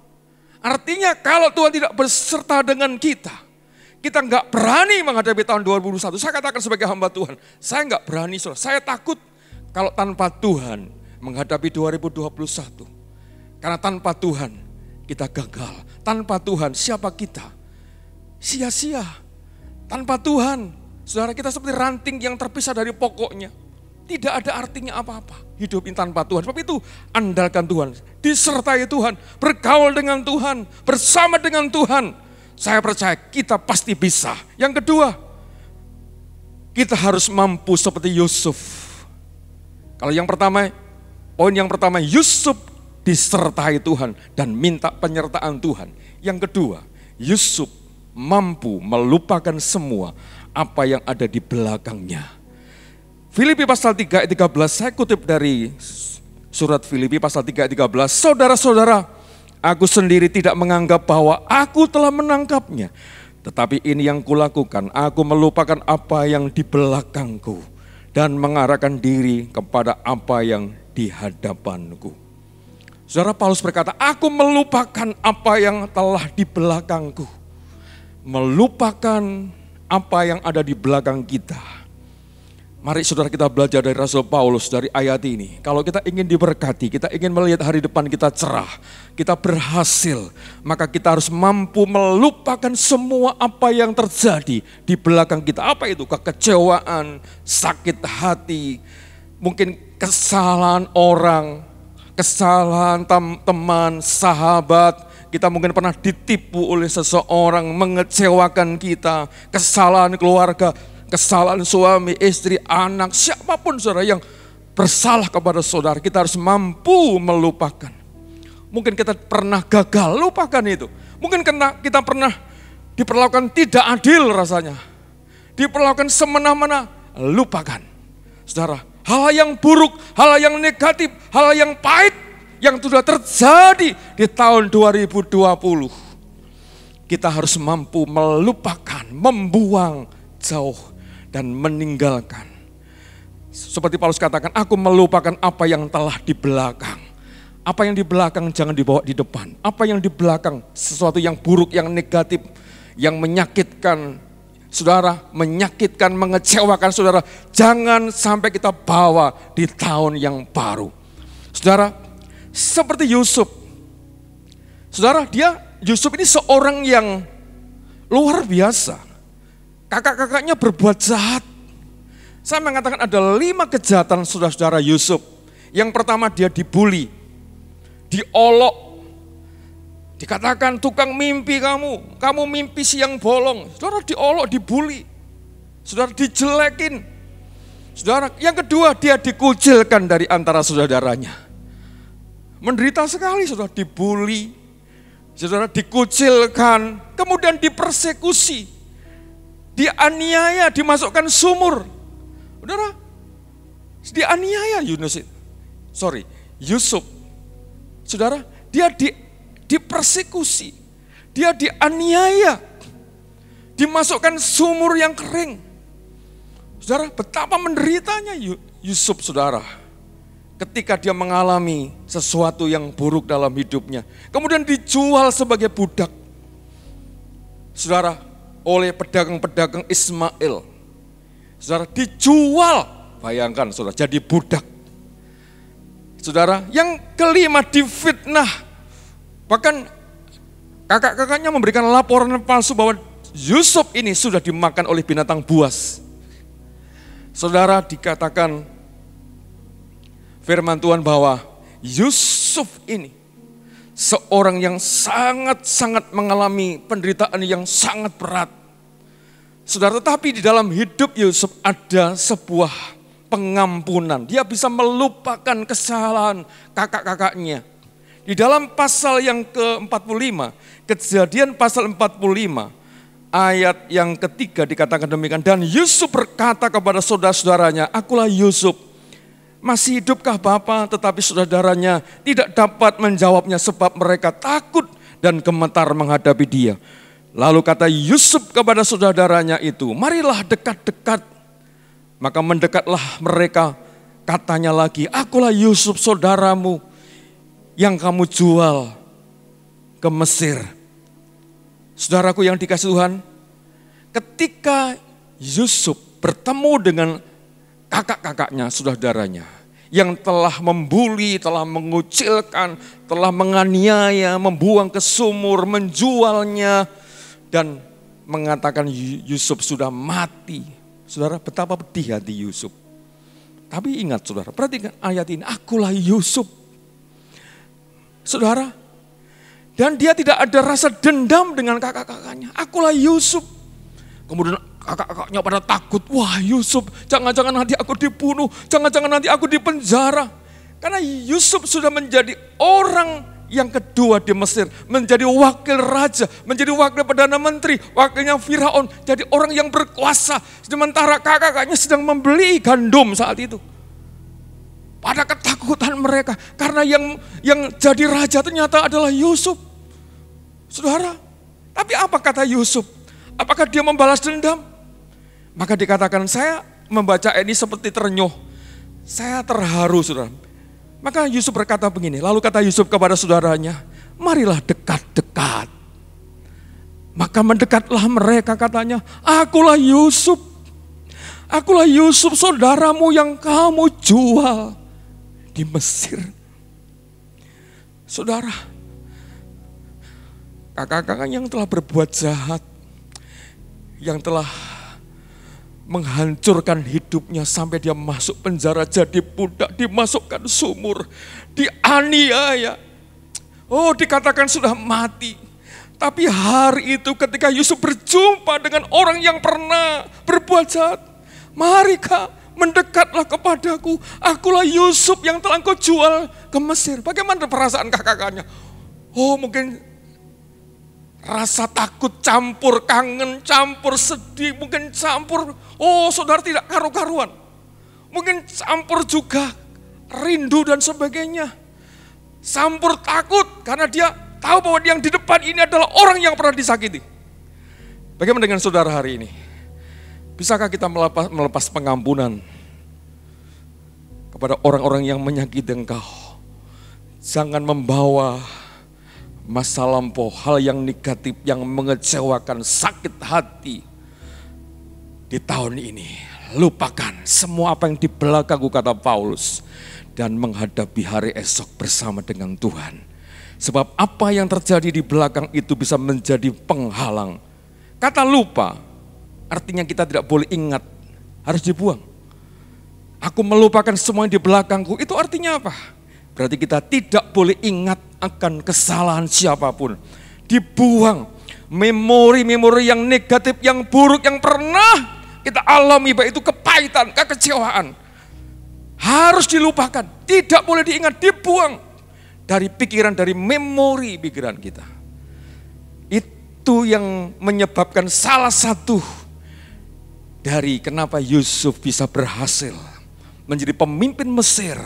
Artinya kalau Tuhan tidak beserta dengan kita nggak berani menghadapi tahun 2021. Saya katakan sebagai hamba Tuhan, saya nggak berani, saudara. Saya takut kalau tanpa Tuhan menghadapi 2021. Karena tanpa Tuhan kita gagal. Tanpa Tuhan siapa kita? Sia-sia. Tanpa Tuhan, saudara, kita seperti ranting yang terpisah dari pokoknya. Tidak ada artinya apa-apa hidup ini tanpa Tuhan. Sebab itu andalkan Tuhan, disertai Tuhan, bergaul dengan Tuhan, bersama dengan Tuhan. Saya percaya kita pasti bisa. Yang kedua, kita harus mampu seperti Yusuf. Kalau yang pertama, poin yang pertama, Yusuf disertai Tuhan dan minta penyertaan Tuhan. Yang kedua, Yusuf mampu melupakan semua apa yang ada di belakangnya. Filipi pasal 3 ayat 13, saya kutip dari surat Filipi pasal 3 ayat 13. Saudara-saudara, aku sendiri tidak menganggap bahwa aku telah menangkapnya. Tetapi ini yang kulakukan, aku melupakan apa yang di belakangku dan mengarahkan diri kepada apa yang di hadapanku. Saudara, Paulus berkata, aku melupakan apa yang telah di belakangku. Melupakan apa yang ada di belakang kita. Mari saudara kita belajar dari Rasul Paulus dari ayat ini. Kalau kita ingin diberkati, kita ingin melihat hari depan kita cerah, kita berhasil, maka kita harus mampu melupakan semua apa yang terjadi di belakang kita. Apa itu? Kekecewaan, sakit hati, mungkin kesalahan orang, kesalahan teman, sahabat. Kita mungkin pernah ditipu oleh seseorang, mengecewakan kita, kesalahan keluarga, kesalahan suami, istri, anak, siapapun saudara yang bersalah kepada saudara, kita harus mampu melupakan. Mungkin kita pernah gagal, lupakan itu. Mungkin kita pernah diperlakukan tidak adil rasanya, diperlakukan semena-mena, lupakan. Saudara, hal yang buruk, hal yang negatif, hal yang pahit yang sudah terjadi di tahun 2020. Kita harus mampu melupakan, membuang jauh dan meninggalkan. Seperti Paulus katakan, aku melupakan apa yang telah di belakang. Apa yang di belakang jangan dibawa di depan. Apa yang di belakang, sesuatu yang buruk, yang negatif, yang menyakitkan saudara, menyakitkan, mengecewakan saudara, jangan sampai kita bawa di tahun yang baru. Saudara, seperti Yusuf. Saudara, Yusuf ini seorang yang luar biasa. Kakak-kakaknya berbuat jahat. Saya mengatakan ada 5 kejahatan saudara-saudara Yusuf. Yang pertama, dia dibully, diolok. Dikatakan tukang mimpi kamu mimpi siang bolong. Saudara, diolok, dibully. Saudara, dijelekin. Saudara, yang kedua, dia dikucilkan dari antara saudaranya. Menderita sekali, saudara, dibully, saudara, dikucilkan, kemudian dipersekusi, dianiaya, dimasukkan sumur. Saudara, dianiaya Yusuf. Saudara, dia dipersekusi, dia dianiaya, dimasukkan sumur yang kering. Saudara, betapa menderitanya Yusuf, saudara, ketika dia mengalami sesuatu yang buruk dalam hidupnya. Kemudian dijual sebagai budak. Saudara, oleh pedagang-pedagang Ismail. Saudara, dijual, bayangkan saudara, jadi budak. Saudara, yang kelima difitnah. Bahkan kakak-kakaknya memberikan laporan palsu bahwa Yusuf ini sudah dimakan oleh binatang buas. Saudara, dikatakan firman Tuhan bahwa Yusuf ini seorang yang sangat-sangat mengalami penderitaan yang sangat berat. Saudara, tetapi di dalam hidup Yusuf ada sebuah pengampunan. Dia bisa melupakan kesalahan kakak-kakaknya. Di dalam pasal yang ke-45, Kejadian pasal 45, ayat yang ketiga dikatakan demikian. Dan Yusuf berkata kepada saudara-saudaranya, akulah Yusuf. Masih hidupkah Bapa? Tetapi saudaranya tidak dapat menjawabnya sebab mereka takut dan gemetar menghadapi dia. Lalu kata Yusuf kepada saudaranya itu, marilah dekat-dekat. Maka mendekatlah mereka, katanya lagi, akulah Yusuf saudaramu yang kamu jual ke Mesir. Saudaraku yang dikasihi Tuhan, ketika Yusuf bertemu dengan kakak-kakaknya, saudaranya, yang telah membuli, telah mengucilkan, telah menganiaya, membuang ke sumur, menjualnya, dan mengatakan Yusuf sudah mati. Saudara, betapa pedih hati Yusuf. Tapi ingat saudara, perhatikan ayat ini, akulah Yusuf. Saudara, dan dia tidak ada rasa dendam dengan kakak-kakaknya. Akulah Yusuf. Kemudian kakak-kakaknya pada takut. Wah Yusuf, jangan-jangan nanti aku dibunuh. Jangan-jangan nanti aku dipenjara. Karena Yusuf sudah menjadi orang yang kedua di Mesir. Menjadi wakil raja, menjadi wakil perdana menteri, wakilnya Firaun. Jadi orang yang berkuasa. Sementara kakak-kakaknya sedang membeli gandum saat itu. Pada ketakutan mereka, karena yang jadi raja ternyata adalah Yusuf. Saudara, tapi apa kata Yusuf? Apakah dia membalas dendam? Maka dikatakan, saya membaca ini seperti terenyuh. Saya terharu, saudara. Maka Yusuf berkata begini, lalu kata Yusuf kepada saudaranya, marilah dekat-dekat. Maka mendekatlah mereka, katanya, akulah Yusuf. Akulah Yusuf saudaramu yang kamu jual di Mesir. Saudara, kakak-kakak yang telah berbuat jahat, yang telah menghancurkan hidupnya sampai dia masuk penjara jadi budak, dimasukkan sumur, dianiaya. Oh, dikatakan sudah mati. Tapi hari itu ketika Yusuf berjumpa dengan orang yang pernah berbuat jahat, mari Kak, mendekatlah kepadaku, akulah Yusuf yang telah engkau jual ke Mesir. Bagaimana perasaan kakak-kakaknya? Oh, mungkin rasa takut campur kangen, campur sedih, mungkin campur, oh saudara tidak karu-karuan. Mungkin campur juga rindu dan sebagainya. Campur takut karena dia tahu bahwa yang di depan ini adalah orang yang pernah disakiti. Bagaimana dengan saudara hari ini? Bisakah kita melepas pengampunan kepada orang-orang yang menyakiti engkau? Jangan membawa masa lampau, hal yang negatif, yang mengecewakan, sakit hati di tahun ini. Lupakan semua apa yang di belakangku, kata Paulus, dan menghadapi hari esok bersama dengan Tuhan. Sebab apa yang terjadi di belakang itu bisa menjadi penghalang. Kata lupa, artinya kita tidak boleh ingat, harus dibuang. Aku melupakan semua yang di belakangku, itu artinya apa? Berarti kita tidak boleh ingat akan kesalahan siapapun. Dibuang memori-memori yang negatif, yang buruk, yang pernah kita alami, baik itu kepahitan, kekecewaan, harus dilupakan, tidak boleh diingat, dibuang dari pikiran, dari memori pikiran kita. Itu yang menyebabkan salah satu dari kenapa Yusuf bisa berhasil menjadi pemimpin Mesir,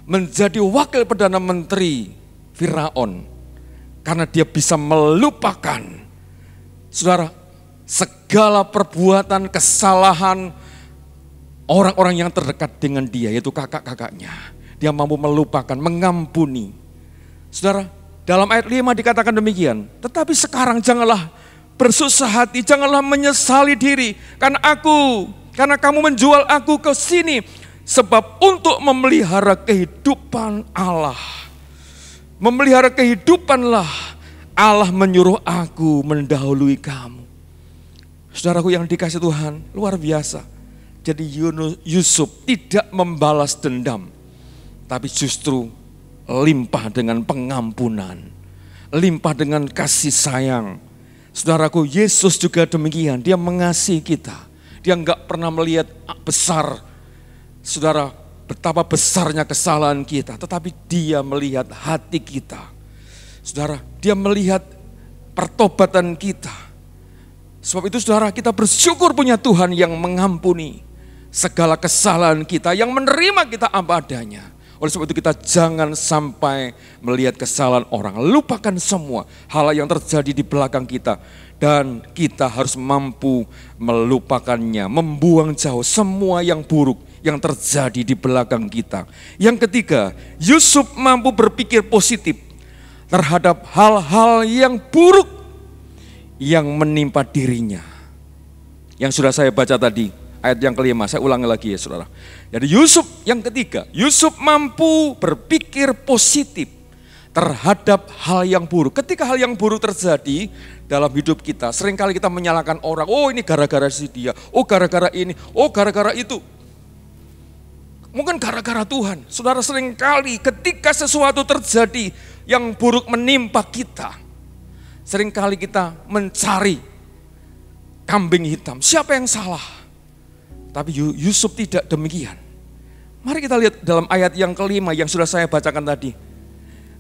menjadi wakil Perdana Menteri Firaun, karena dia bisa melupakan, saudara, segala perbuatan kesalahan orang-orang yang terdekat dengan dia, yaitu kakak-kakaknya. Dia mampu melupakan, mengampuni. Saudara, dalam ayat 5 dikatakan demikian, tetapi sekarang janganlah bersusah hati, janganlah menyesali diri, karena kamu menjual aku ke sini, sebab untuk memelihara kehidupan Allah. Memelihara kehidupanlah Allah menyuruh aku mendahului kamu. Saudaraku yang dikasih Tuhan, luar biasa. Jadi Yusuf tidak membalas dendam, tapi justru limpah dengan pengampunan, limpah dengan kasih sayang. Saudaraku, Yesus juga demikian, dia mengasihi kita. Dia enggak pernah melihat besar, saudara, betapa besarnya kesalahan kita, tetapi dia melihat hati kita. Saudara, dia melihat pertobatan kita. Sebab itu saudara, kita bersyukur punya Tuhan yang mengampuni segala kesalahan kita, yang menerima kita apa adanya. Oleh sebab itu kita jangan sampai melihat kesalahan orang, lupakan semua hal yang terjadi di belakang kita. Dan kita harus mampu melupakannya, membuang jauh semua yang buruk yang terjadi di belakang kita. Yang ketiga, Yusuf mampu berpikir positif terhadap hal-hal yang buruk yang menimpa dirinya. Yang sudah saya baca tadi, ayat yang kelima, saya ulangi lagi ya saudara. Jadi Yusuf yang ketiga, Yusuf mampu berpikir positif terhadap hal yang buruk. Ketika hal yang buruk terjadi dalam hidup kita, seringkali kita menyalahkan orang, oh ini gara-gara si dia, oh gara-gara ini, oh gara-gara itu. Mungkin gara-gara Tuhan. Saudara, seringkali ketika sesuatu terjadi yang buruk menimpa kita, seringkali kita mencari kambing hitam. Siapa yang salah? Tapi Yusuf tidak demikian. Mari kita lihat dalam ayat yang kelima yang sudah saya bacakan tadi.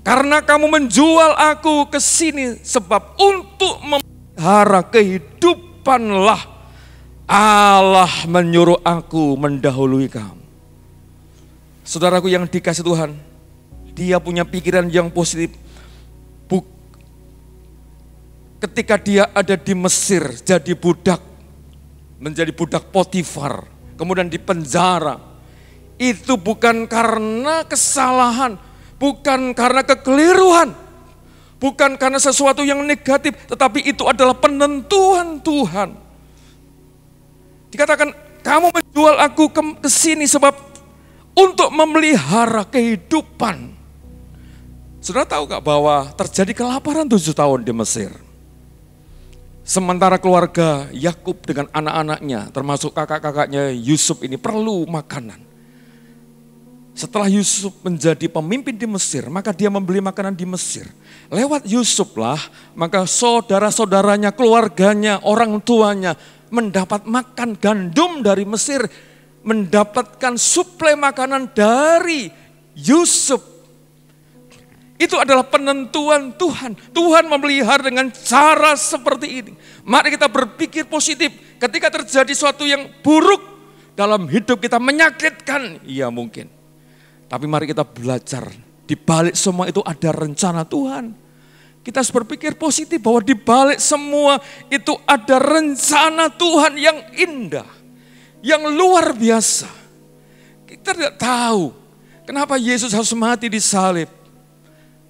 Karena kamu menjual aku ke sini sebab untuk memelihara kehidupanlah Allah menyuruh aku mendahului kamu. Saudaraku yang dikasih Tuhan, dia punya pikiran yang positif. Ketika dia ada di Mesir, jadi budak, menjadi budak Potifar, kemudian di penjara, itu bukan karena kesalahan, bukan karena kekeliruan, bukan karena sesuatu yang negatif, tetapi itu adalah penentuan Tuhan. Dikatakan, kamu menjual aku ke sini sebab untuk memelihara kehidupan. Saudara tahu gak bahwa terjadi kelaparan 7 tahun di Mesir. Sementara keluarga Yakub dengan anak-anaknya, termasuk kakak-kakaknya Yusuf ini perlu makanan. Setelah Yusuf menjadi pemimpin di Mesir, maka dia membeli makanan di Mesir. Lewat Yusuf lah, maka saudara-saudaranya, keluarganya, orang tuanya mendapat makan gandum dari Mesir, mendapatkan suplai makanan dari Yusuf. Itu adalah penentuan Tuhan. Tuhan memelihara dengan cara seperti ini. Mari kita berpikir positif. Ketika terjadi sesuatu yang buruk dalam hidup kita, menyakitkan, iya mungkin. Tapi mari kita belajar, di balik semua itu ada rencana Tuhan. Kita harus berpikir positif bahwa di balik semua itu ada rencana Tuhan yang indah, yang luar biasa. Kita tidak tahu kenapa Yesus harus mati di salib.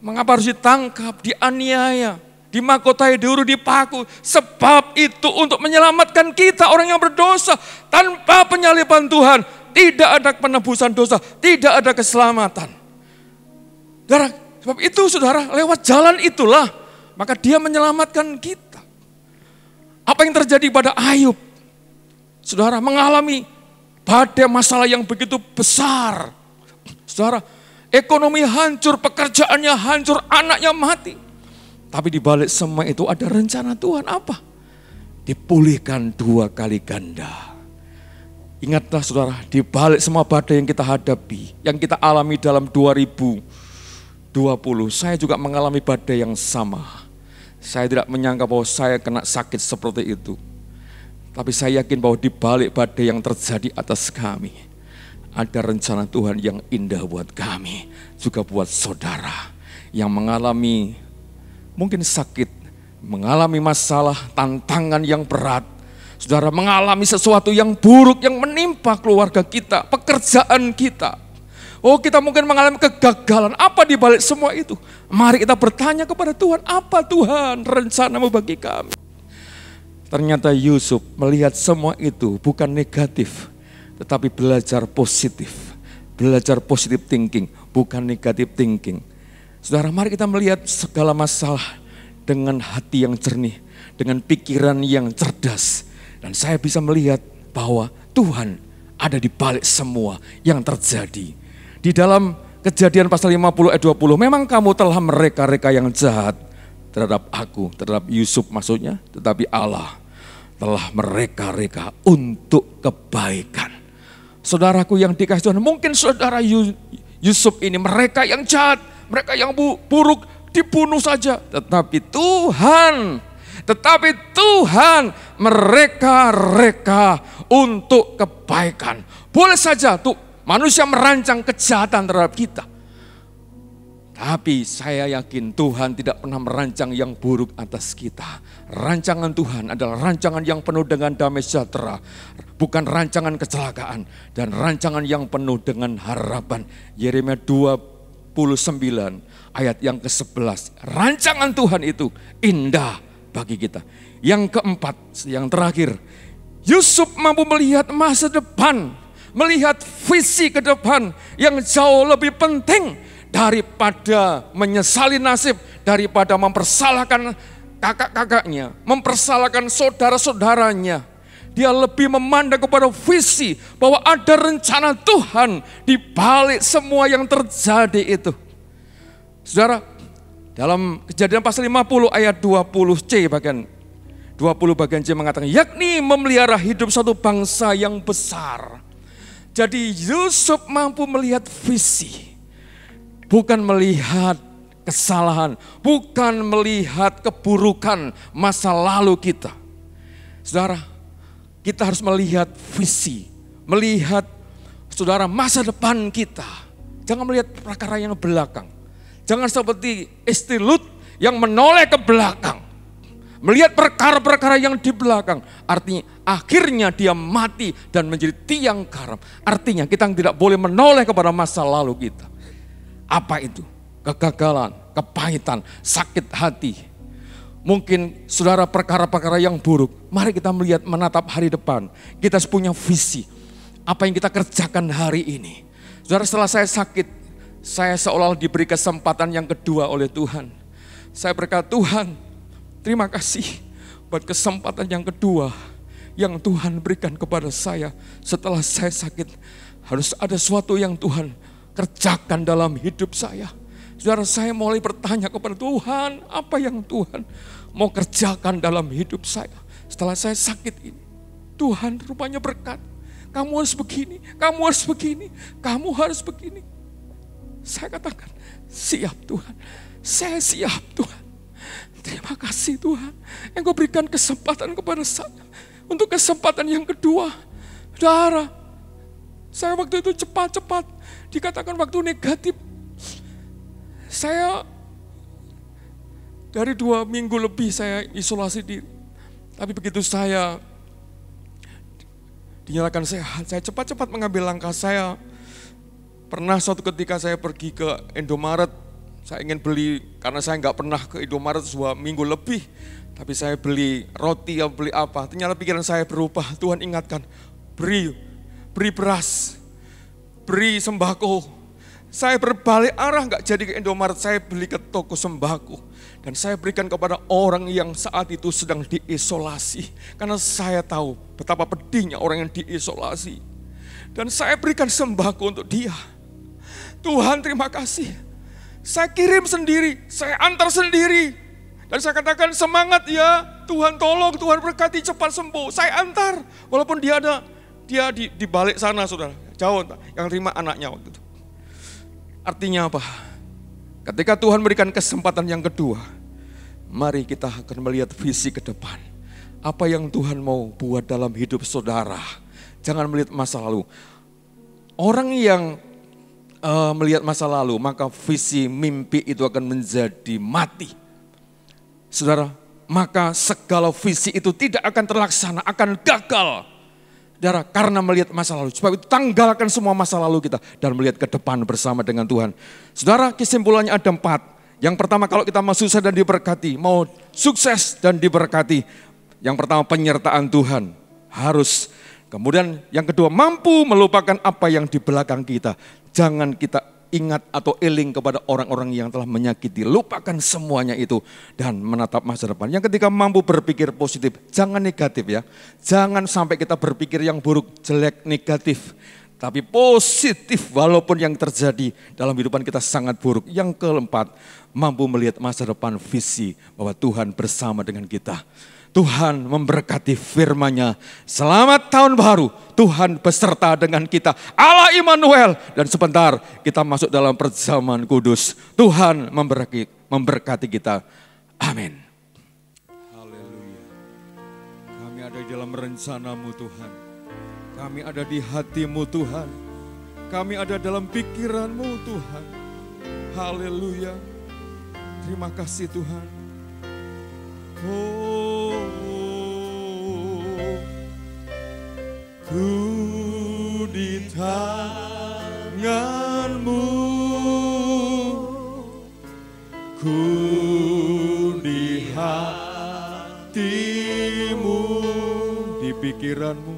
Mengapa harus ditangkap, dianiaya, dimahkotai, diuru, dipaku. Sebab itu untuk menyelamatkan kita orang yang berdosa. Tanpa penyaliban Tuhan tidak ada penebusan dosa, tidak ada keselamatan. Saudara, sebab itu saudara, lewat jalan itulah maka dia menyelamatkan kita. Apa yang terjadi pada Ayub? Saudara, mengalami badai masalah yang begitu besar. Saudara, ekonomi hancur, pekerjaannya hancur, anaknya mati. Tapi di balik semua itu ada rencana Tuhan apa? Dipulihkan 2 kali ganda. Ingatlah saudara, di balik semua badai yang kita hadapi, yang kita alami dalam 2020, saya juga mengalami badai yang sama. Saya tidak menyangka bahwa saya kena sakit seperti itu. Tapi saya yakin bahwa di balik badai yang terjadi atas kami, ada rencana Tuhan yang indah buat kami, juga buat saudara yang mengalami mungkin sakit, mengalami masalah, tantangan yang berat. Saudara mengalami sesuatu yang buruk yang menimpa keluarga kita, pekerjaan kita. Oh, kita mungkin mengalami kegagalan. Apa di balik semua itu? Mari kita bertanya kepada Tuhan, apa Tuhan rencanamu bagi kami? Ternyata Yusuf melihat semua itu bukan negatif, tetapi belajar positif. Belajar positive thinking, bukan negative thinking. Saudara, mari kita melihat segala masalah dengan hati yang jernih, dengan pikiran yang cerdas. Dan saya bisa melihat bahwa Tuhan ada di balik semua yang terjadi. Di dalam Kejadian pasal 50 ayat 20, memang kamu telah mereka-reka yang jahat terhadap aku, terhadap Yusuf maksudnya, tetapi Allah telah mereka-reka untuk kebaikan. Saudaraku yang dikasihi Tuhan, mungkin saudara Yusuf ini mereka yang jahat, mereka yang buruk dibunuh saja, tetapi Tuhan mereka-reka untuk kebaikan. Boleh saja tuh manusia merancang kejahatan terhadap kita. Tapi saya yakin Tuhan tidak pernah merancang yang buruk atas kita. Rancangan Tuhan adalah rancangan yang penuh dengan damai sejahtera. Bukan rancangan kecelakaan. Dan rancangan yang penuh dengan harapan. Yeremia 29 ayat yang ke-11. Rancangan Tuhan itu indah bagi kita. Yang keempat, yang terakhir. Yusuf mampu melihat masa depan. Melihat visi ke depan yang jauh lebih penting daripada menyesali nasib, daripada mempersalahkan kakak-kakaknya, mempersalahkan saudara-saudaranya. Dia lebih memandang kepada visi bahwa ada rencana Tuhan di balik semua yang terjadi itu. Saudara, dalam Kejadian pasal 50 ayat 20C bagian 20 bagian C mengatakan, yakni memelihara hidup satu bangsa yang besar. Jadi Yusuf mampu melihat visi, bukan melihat kesalahan, bukan melihat keburukan masa lalu kita. Saudara, kita harus melihat visi, melihat saudara masa depan kita. Jangan melihat perkara yang belakang. Jangan seperti istri Lut yang menoleh ke belakang. Melihat perkara-perkara yang di belakang. Artinya akhirnya dia mati dan menjadi tiang garam. Artinya kita tidak boleh menoleh kepada masa lalu kita. Apa itu? Kegagalan, kepahitan, sakit hati. Mungkin saudara perkara-perkara yang buruk. Mari kita melihat menatap hari depan. Kita punya visi. Apa yang kita kerjakan hari ini. Saudara, setelah saya sakit, saya seolah diberi kesempatan yang kedua oleh Tuhan. Saya berkata, Tuhan, terima kasih buat kesempatan yang kedua yang Tuhan berikan kepada saya setelah saya sakit. Harus ada sesuatu yang Tuhan kerjakan dalam hidup saya. Saudara, saya mulai bertanya kepada Tuhan, apa yang Tuhan mau kerjakan dalam hidup saya setelah saya sakit ini. Tuhan rupanya berkat, kamu harus begini, kamu harus begini, kamu harus begini. Saya katakan, siap Tuhan, saya siap Tuhan. Terima kasih Tuhan, Engkau berikan kesempatan kepada saya untuk kesempatan yang kedua. Saudara, saya waktu itu cepat-cepat dikatakan waktu negatif. Saya dari 2 minggu lebih saya isolasi diri. Tapi begitu saya dinyatakan sehat, saya cepat-cepat mengambil langkah. Saya pernah suatu ketika saya pergi ke Indomaret. Saya ingin beli, karena saya nggak pernah ke Indomaret 2 minggu lebih. Tapi saya beli roti atau beli apa. Ternyata pikiran saya berubah. Tuhan ingatkan, beri beras, beri sembako. Saya berbalik arah, nggak jadi ke Indomaret, saya beli ke toko sembako. Dan saya berikan kepada orang yang saat itu sedang diisolasi. Karena saya tahu betapa pedihnya orang yang diisolasi. Dan saya berikan sembako untuk dia. Tuhan terima kasih. Saya kirim sendiri, saya antar sendiri. Dan saya katakan semangat ya, Tuhan tolong, Tuhan berkati cepat sembuh. Saya antar, walaupun dia ada Dia di balik sana, saudara, jauh yang terima anaknya waktu itu. Artinya apa? Ketika Tuhan berikan kesempatan yang kedua, mari kita akan melihat visi ke depan. Apa yang Tuhan mau buat dalam hidup saudara. Jangan melihat masa lalu. Orang yang melihat masa lalu, maka visi mimpi itu akan menjadi mati. Saudara, maka segala visi itu tidak akan terlaksana, akan gagal. Saudara, karena melihat masa lalu. Sebab itu tanggalkan semua masa lalu kita dan melihat ke depan bersama dengan Tuhan. Saudara, kesimpulannya ada 4. Yang pertama, kalau kita mau sukses dan diberkati, mau sukses dan diberkati. Yang pertama, penyertaan Tuhan harus. Kemudian yang kedua, mampu melupakan apa yang di belakang kita. Jangan kita ingat atau eling kepada orang-orang yang telah menyakiti. Lupakan semuanya itu dan menatap masa depan. Yang ketiga, mampu berpikir positif. Jangan negatif ya. Jangan sampai kita berpikir yang buruk, jelek, negatif. Tapi positif walaupun yang terjadi dalam kehidupan kita sangat buruk. Yang keempat, mampu melihat masa depan, visi bahwa Tuhan bersama dengan kita. Tuhan memberkati firman-Nya. Selamat tahun baru. Tuhan beserta dengan kita. Allah Immanuel. Dan sebentar kita masuk dalam perjamuan kudus. Tuhan memberkati kita. Amin. Haleluya. Kami ada di dalam rencana-Mu Tuhan. Kami ada di hati-Mu Tuhan. Kami ada dalam pikiran-Mu Tuhan. Haleluya. Terima kasih Tuhan. Oh, ku di tangan-Mu, ku di hati-Mu, di pikiran-Mu,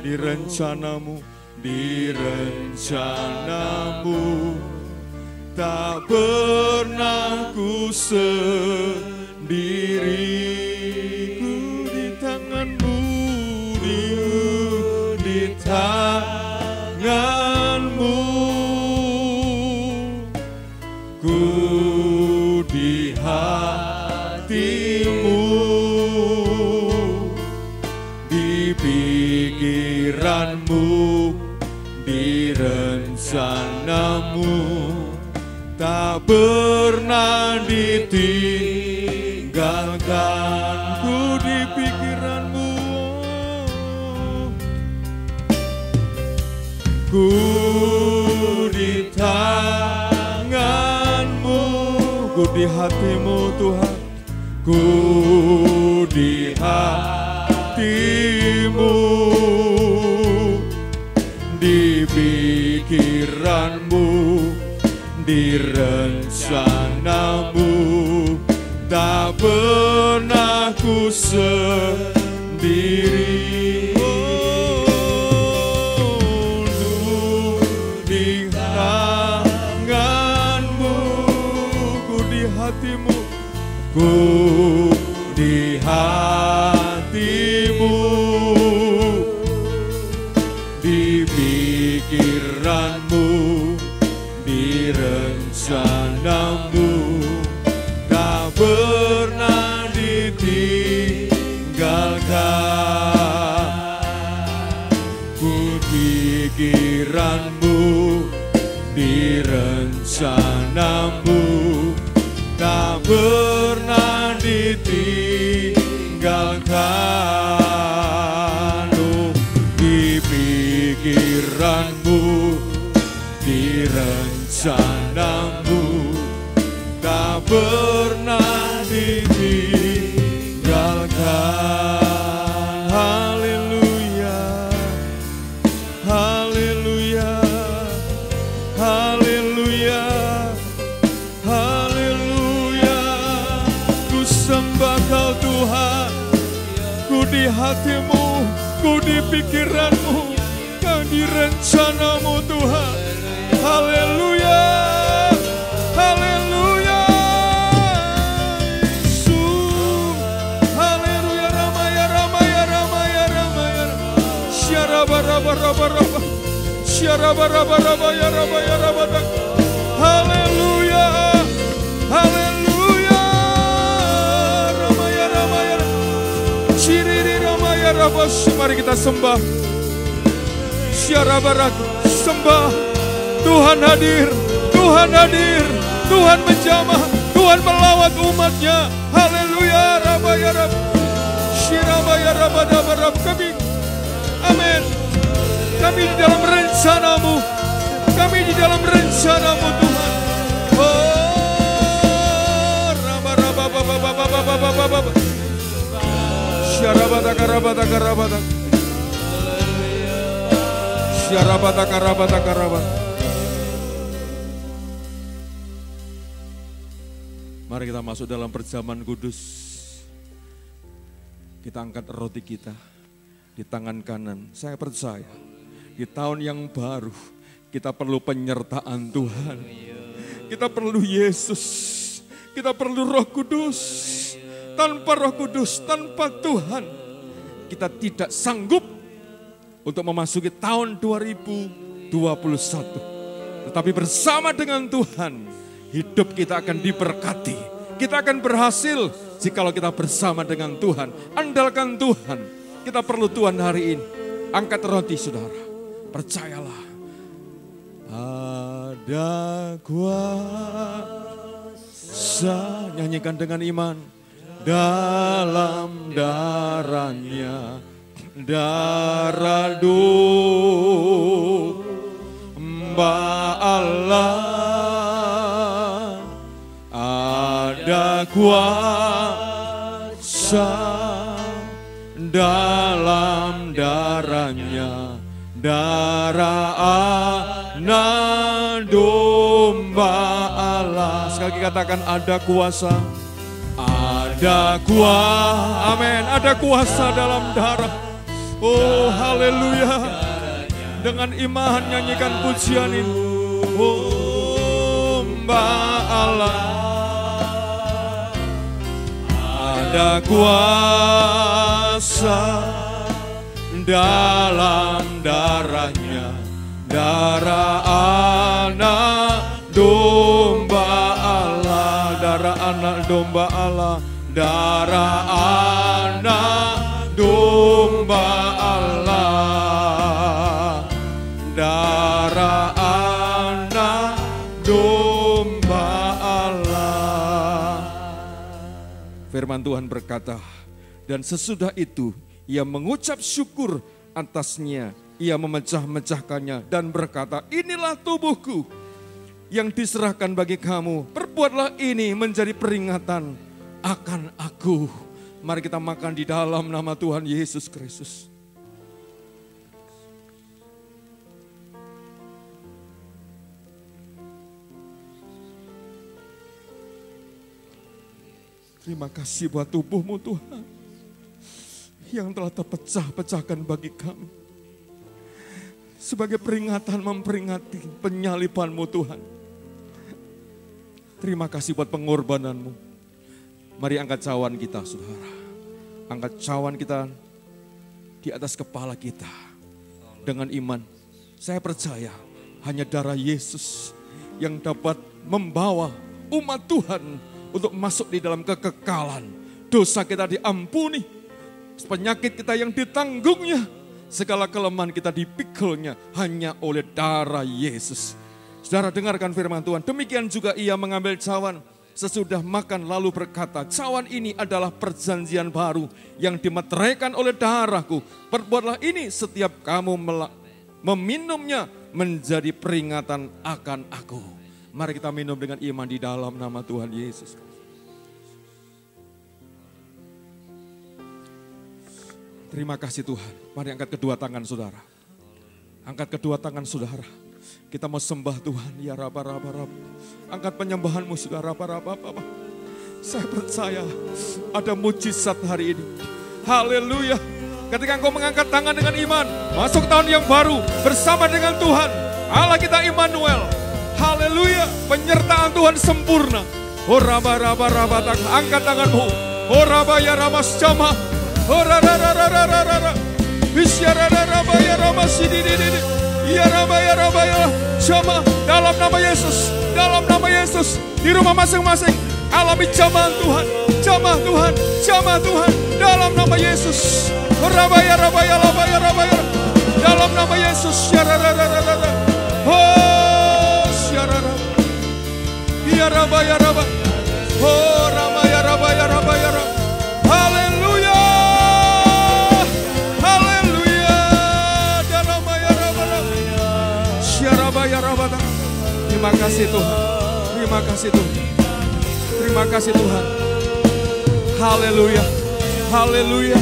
di rencana-Mu, di rencana-Mu. Tak pernah ku sendiri, ku di tangan-Mu, di tangan-Mu, ku di hati-Mu, di pikiran-Mu, di rencana-Mu. Tak pernah ditinggalkan, ku di pikiran-Mu, ku di tangan-Mu, ku di hati-Mu Tuhan, ku di hati-Mu, di pikiran-Mu, di rencana-Mu. Tak pernah ku sendiri. Oh, di tangan-Mu, ku di hati-Mu, ku di hati-Mu, di pikiran-Mu, di rencana-Mu. Tak pernah ditinggalkan, ku pikiran-Mu, di rencana-Mu. Tak pernah ditinggalkan, di pikiran-Mu, di rencana-Mu. Tak pernah ditinggalkan. Haleluya, haleluya, haleluya, haleluya. Ku sembah Kau Tuhan, ku di hati-Mu, ku di pikiran-Mu, Kau di rencana-Mu Tuhan. Haleluya, haleluya, Yesus. Haleluya, ramaya, ramaya, ramaya, ramaya. Syarabarabarabaraba, syarabarabarabaraba, ramaya. Haleluya, haleluya, ramaya, ramaya. Ciriri ramaya, Mari kita sembah. Sembah. Tuhan hadir, Tuhan hadir, Tuhan menjamah, Tuhan melawat umatnya. Haleluya. Rabaya Rab. Shirabaya Rabadabarab kami. Amin. Kami di dalam rencana-Mu. Kami di dalam rencana-Mu Tuhan. Oh, Rabba. Syarabata. Mari kita masuk dalam perjamuan kudus. Kita angkat roti kita di tangan kanan. Saya percaya di tahun yang baru kita perlu penyertaan Tuhan. Kita perlu Yesus. Kita perlu Roh Kudus. Tanpa Roh Kudus, tanpa Tuhan, kita tidak sanggup untuk memasuki tahun 2021. Tetapi bersama dengan Tuhan, hidup kita akan diberkati. Kita akan berhasil jikalau kita bersama dengan Tuhan. Andalkan Tuhan. Kita perlu Tuhan hari ini. Angkat roti saudara. Percayalah. Ada kuasa. Nyanyikan dengan iman. Dalam darahnya, darah domba Allah, ada kuasa dalam darahnya, darah anak domba Allah. Sekali lagi katakan ada kuasa. Ada kuasa, amin, ada kuasa dalam darah. Oh haleluya. Dengan iman nyanyikan pujian ini. Oh Mbak Allah. Ada kuasa dalam darahnya, darah anak domba Allah, darah anak domba Allah. Darah anak domba Allah, darah anak domba Allah. Firman Tuhan berkata, dan sesudah itu ia mengucap syukur atasnya, ia memecah-mecahkannya dan berkata, inilah tubuhku yang diserahkan bagi kamu, perbuatlah ini menjadi peringatan akan aku. Mari kita makan di dalam nama Tuhan Yesus Kristus. Terima kasih buat tubuhmu Tuhan, yang telah terpecah-pecahkan bagi kami. Sebagai peringatan memperingati penyalibanmu Tuhan. Terima kasih buat pengorbananmu. Mari angkat cawan kita saudara. Angkat cawan kita di atas kepala kita. Dengan iman. Saya percaya hanya darah Yesus yang dapat membawa umat Tuhan untuk masuk di dalam kekekalan. Dosa kita diampuni. Penyakit kita yang ditanggungnya. Segala kelemahan kita dipikulnya hanya oleh darah Yesus. Saudara dengarkan firman Tuhan. Demikian juga ia mengambil cawan. Sesudah makan lalu berkata, cawan ini adalah perjanjian baru yang dimeteraikan oleh darahku. Perbuatlah ini setiap kamu meminumnya menjadi peringatan akan aku. Mari kita minum dengan iman di dalam nama Tuhan Yesus. Terima kasih Tuhan. Mari angkat kedua tangan saudara. Angkat kedua tangan saudara. Kita mau sembah Tuhan, ya Rabba. Angkat penyembahanmu sudah Rabba. Saya percaya ada mujizat hari ini. Haleluya. Ketika engkau mengangkat tangan dengan iman, masuk tahun yang baru bersama dengan Tuhan. Allah kita Immanuel. Haleluya. Penyertaan Tuhan sempurna. Oh Rabba. Angkat tanganmu. Oh Rabba ya Ramas Jama. Oh Rara. Bisyara Rabba ya Ramas Sidididi. Ya Rabba ya Jama. Dalam nama Yesus. Dalam nama Yesus. Di rumah masing-masing. Alami jamaah Tuhan, jamaah Tuhan, jamaah Tuhan. Dalam nama Yesus. Rabaya, rabaya, rabaya, rabaya. Dalam nama Yesus. Oh, syarara. Ya rabaya, rabaya. Oh, rabaya, rabaya, rabaya. Haleluya. Haleluya. Dalam maya rabaya. Syarabaya, rabaya. Terima kasih Tuhan. Terima kasih Tuhan. Terima kasih Tuhan. Haleluya. Haleluya.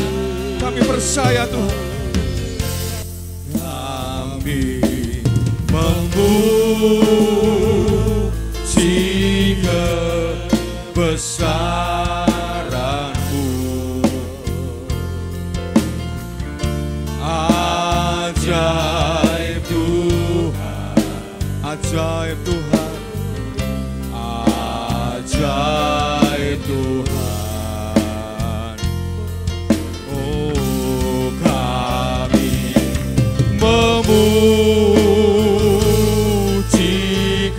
Kami percaya Tuhan. Kami memuji kebesaran-Mu. Ajaib Tuhan. Ajaib Tuhan. Ajaib Tuhan. Oh, kami memuji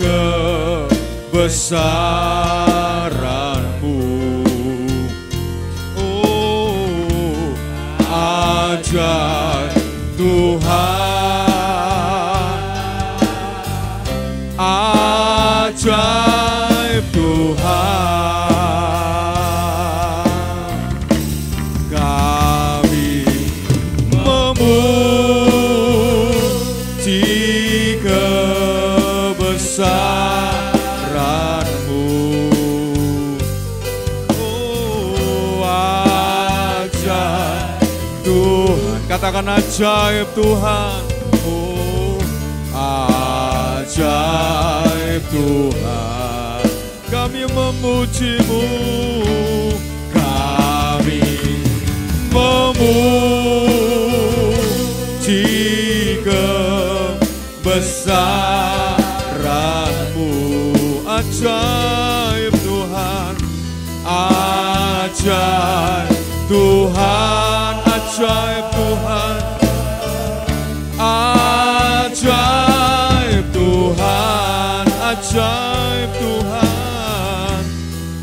kebesaran-Mu. Oh, ajaib Tuhan. Ajaib Tuhan. Kami memuji kebesaran-Mu. Oh, ajaib Tuhan. Katakan ajaib Tuhan. Oh, ajaib Tuhan. Kami memuji-Mu. Kami memuji kebesaran-Mu. Ajaib Tuhan. Ajaib Tuhan. Ajaib Tuhan. Ajaib Tuhan. Ajaib Tuhan.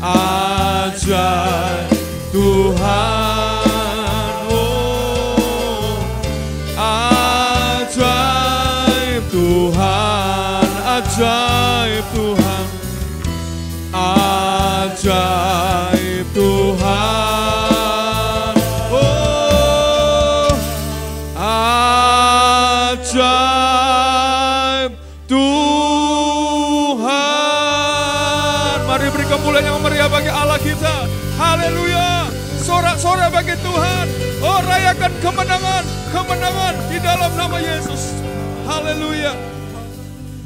Ajaib Tuhan. Oh, ajaib Tuhan. Ajaib Tuhan. Ajaib Tuhan. Oh, ajaib Tuhan. Mari beri kemuliaan yang meriah bagi Allah kita. Haleluya. Sorak-sorai bagi Tuhan. Oh, rayakan kemenangan, kemenangan di dalam nama Yesus. Haleluya.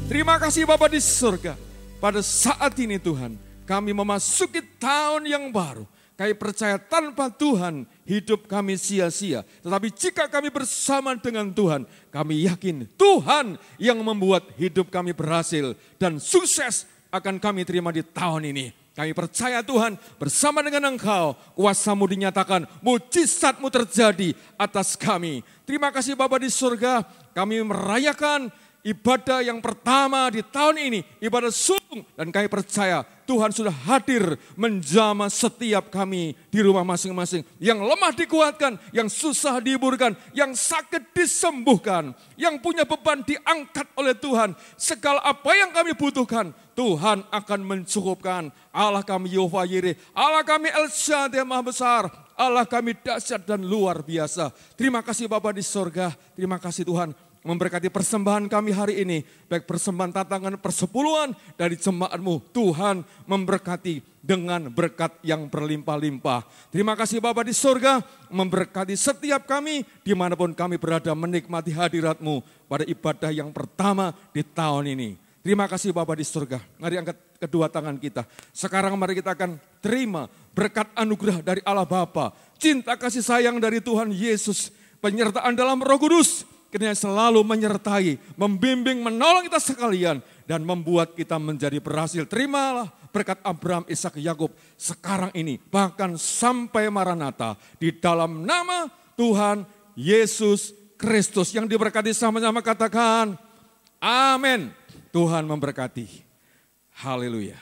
Terima kasih Bapa di surga. Pada saat ini Tuhan, kami memasuki tahun yang baru. Kami percaya tanpa Tuhan hidup kami sia-sia. Tetapi jika kami bersama dengan Tuhan, kami yakin Tuhan yang membuat hidup kami berhasil dan sukses akan kami terima di tahun ini. Kami percaya Tuhan bersama dengan Engkau, kuasa-Mu dinyatakan, mujizat-Mu terjadi atas kami. Terima kasih Bapa di surga, kami merayakan ibadah yang pertama di tahun ini, ibadah sulung. Dan kami percaya Tuhan sudah hadir menjamah setiap kami di rumah masing-masing. Yang lemah dikuatkan, yang susah dihiburkan, yang sakit disembuhkan, yang punya beban diangkat oleh Tuhan. Segala apa yang kami butuhkan, Tuhan akan mencukupkan. Allah kami Yehova Yireh, Allah kami El Shaddai Maha Besar, Allah kami dahsyat dan luar biasa. Terima kasih Bapa di sorga, terima kasih Tuhan memberkati persembahan kami hari ini. Baik persembahan tantangan persepuluhan dari jemaat-Mu. Tuhan memberkati dengan berkat yang berlimpah-limpah. Terima kasih Bapa di sorga memberkati setiap kami dimanapun kami berada menikmati hadirat-Mu pada ibadah yang pertama di tahun ini. Terima kasih Bapa di surga. Mari angkat kedua tangan kita. Sekarang mari kita akan terima berkat anugerah dari Allah Bapa, cinta kasih sayang dari Tuhan Yesus, penyertaan dalam Roh Kudus, kiranya selalu menyertai, membimbing, menolong kita sekalian dan membuat kita menjadi berhasil. Terimalah berkat Abraham, Ishak, Yakub sekarang ini bahkan sampai Maranatha di dalam nama Tuhan Yesus Kristus. Yang diberkati sama-sama katakan amin. Tuhan memberkati. Haleluya.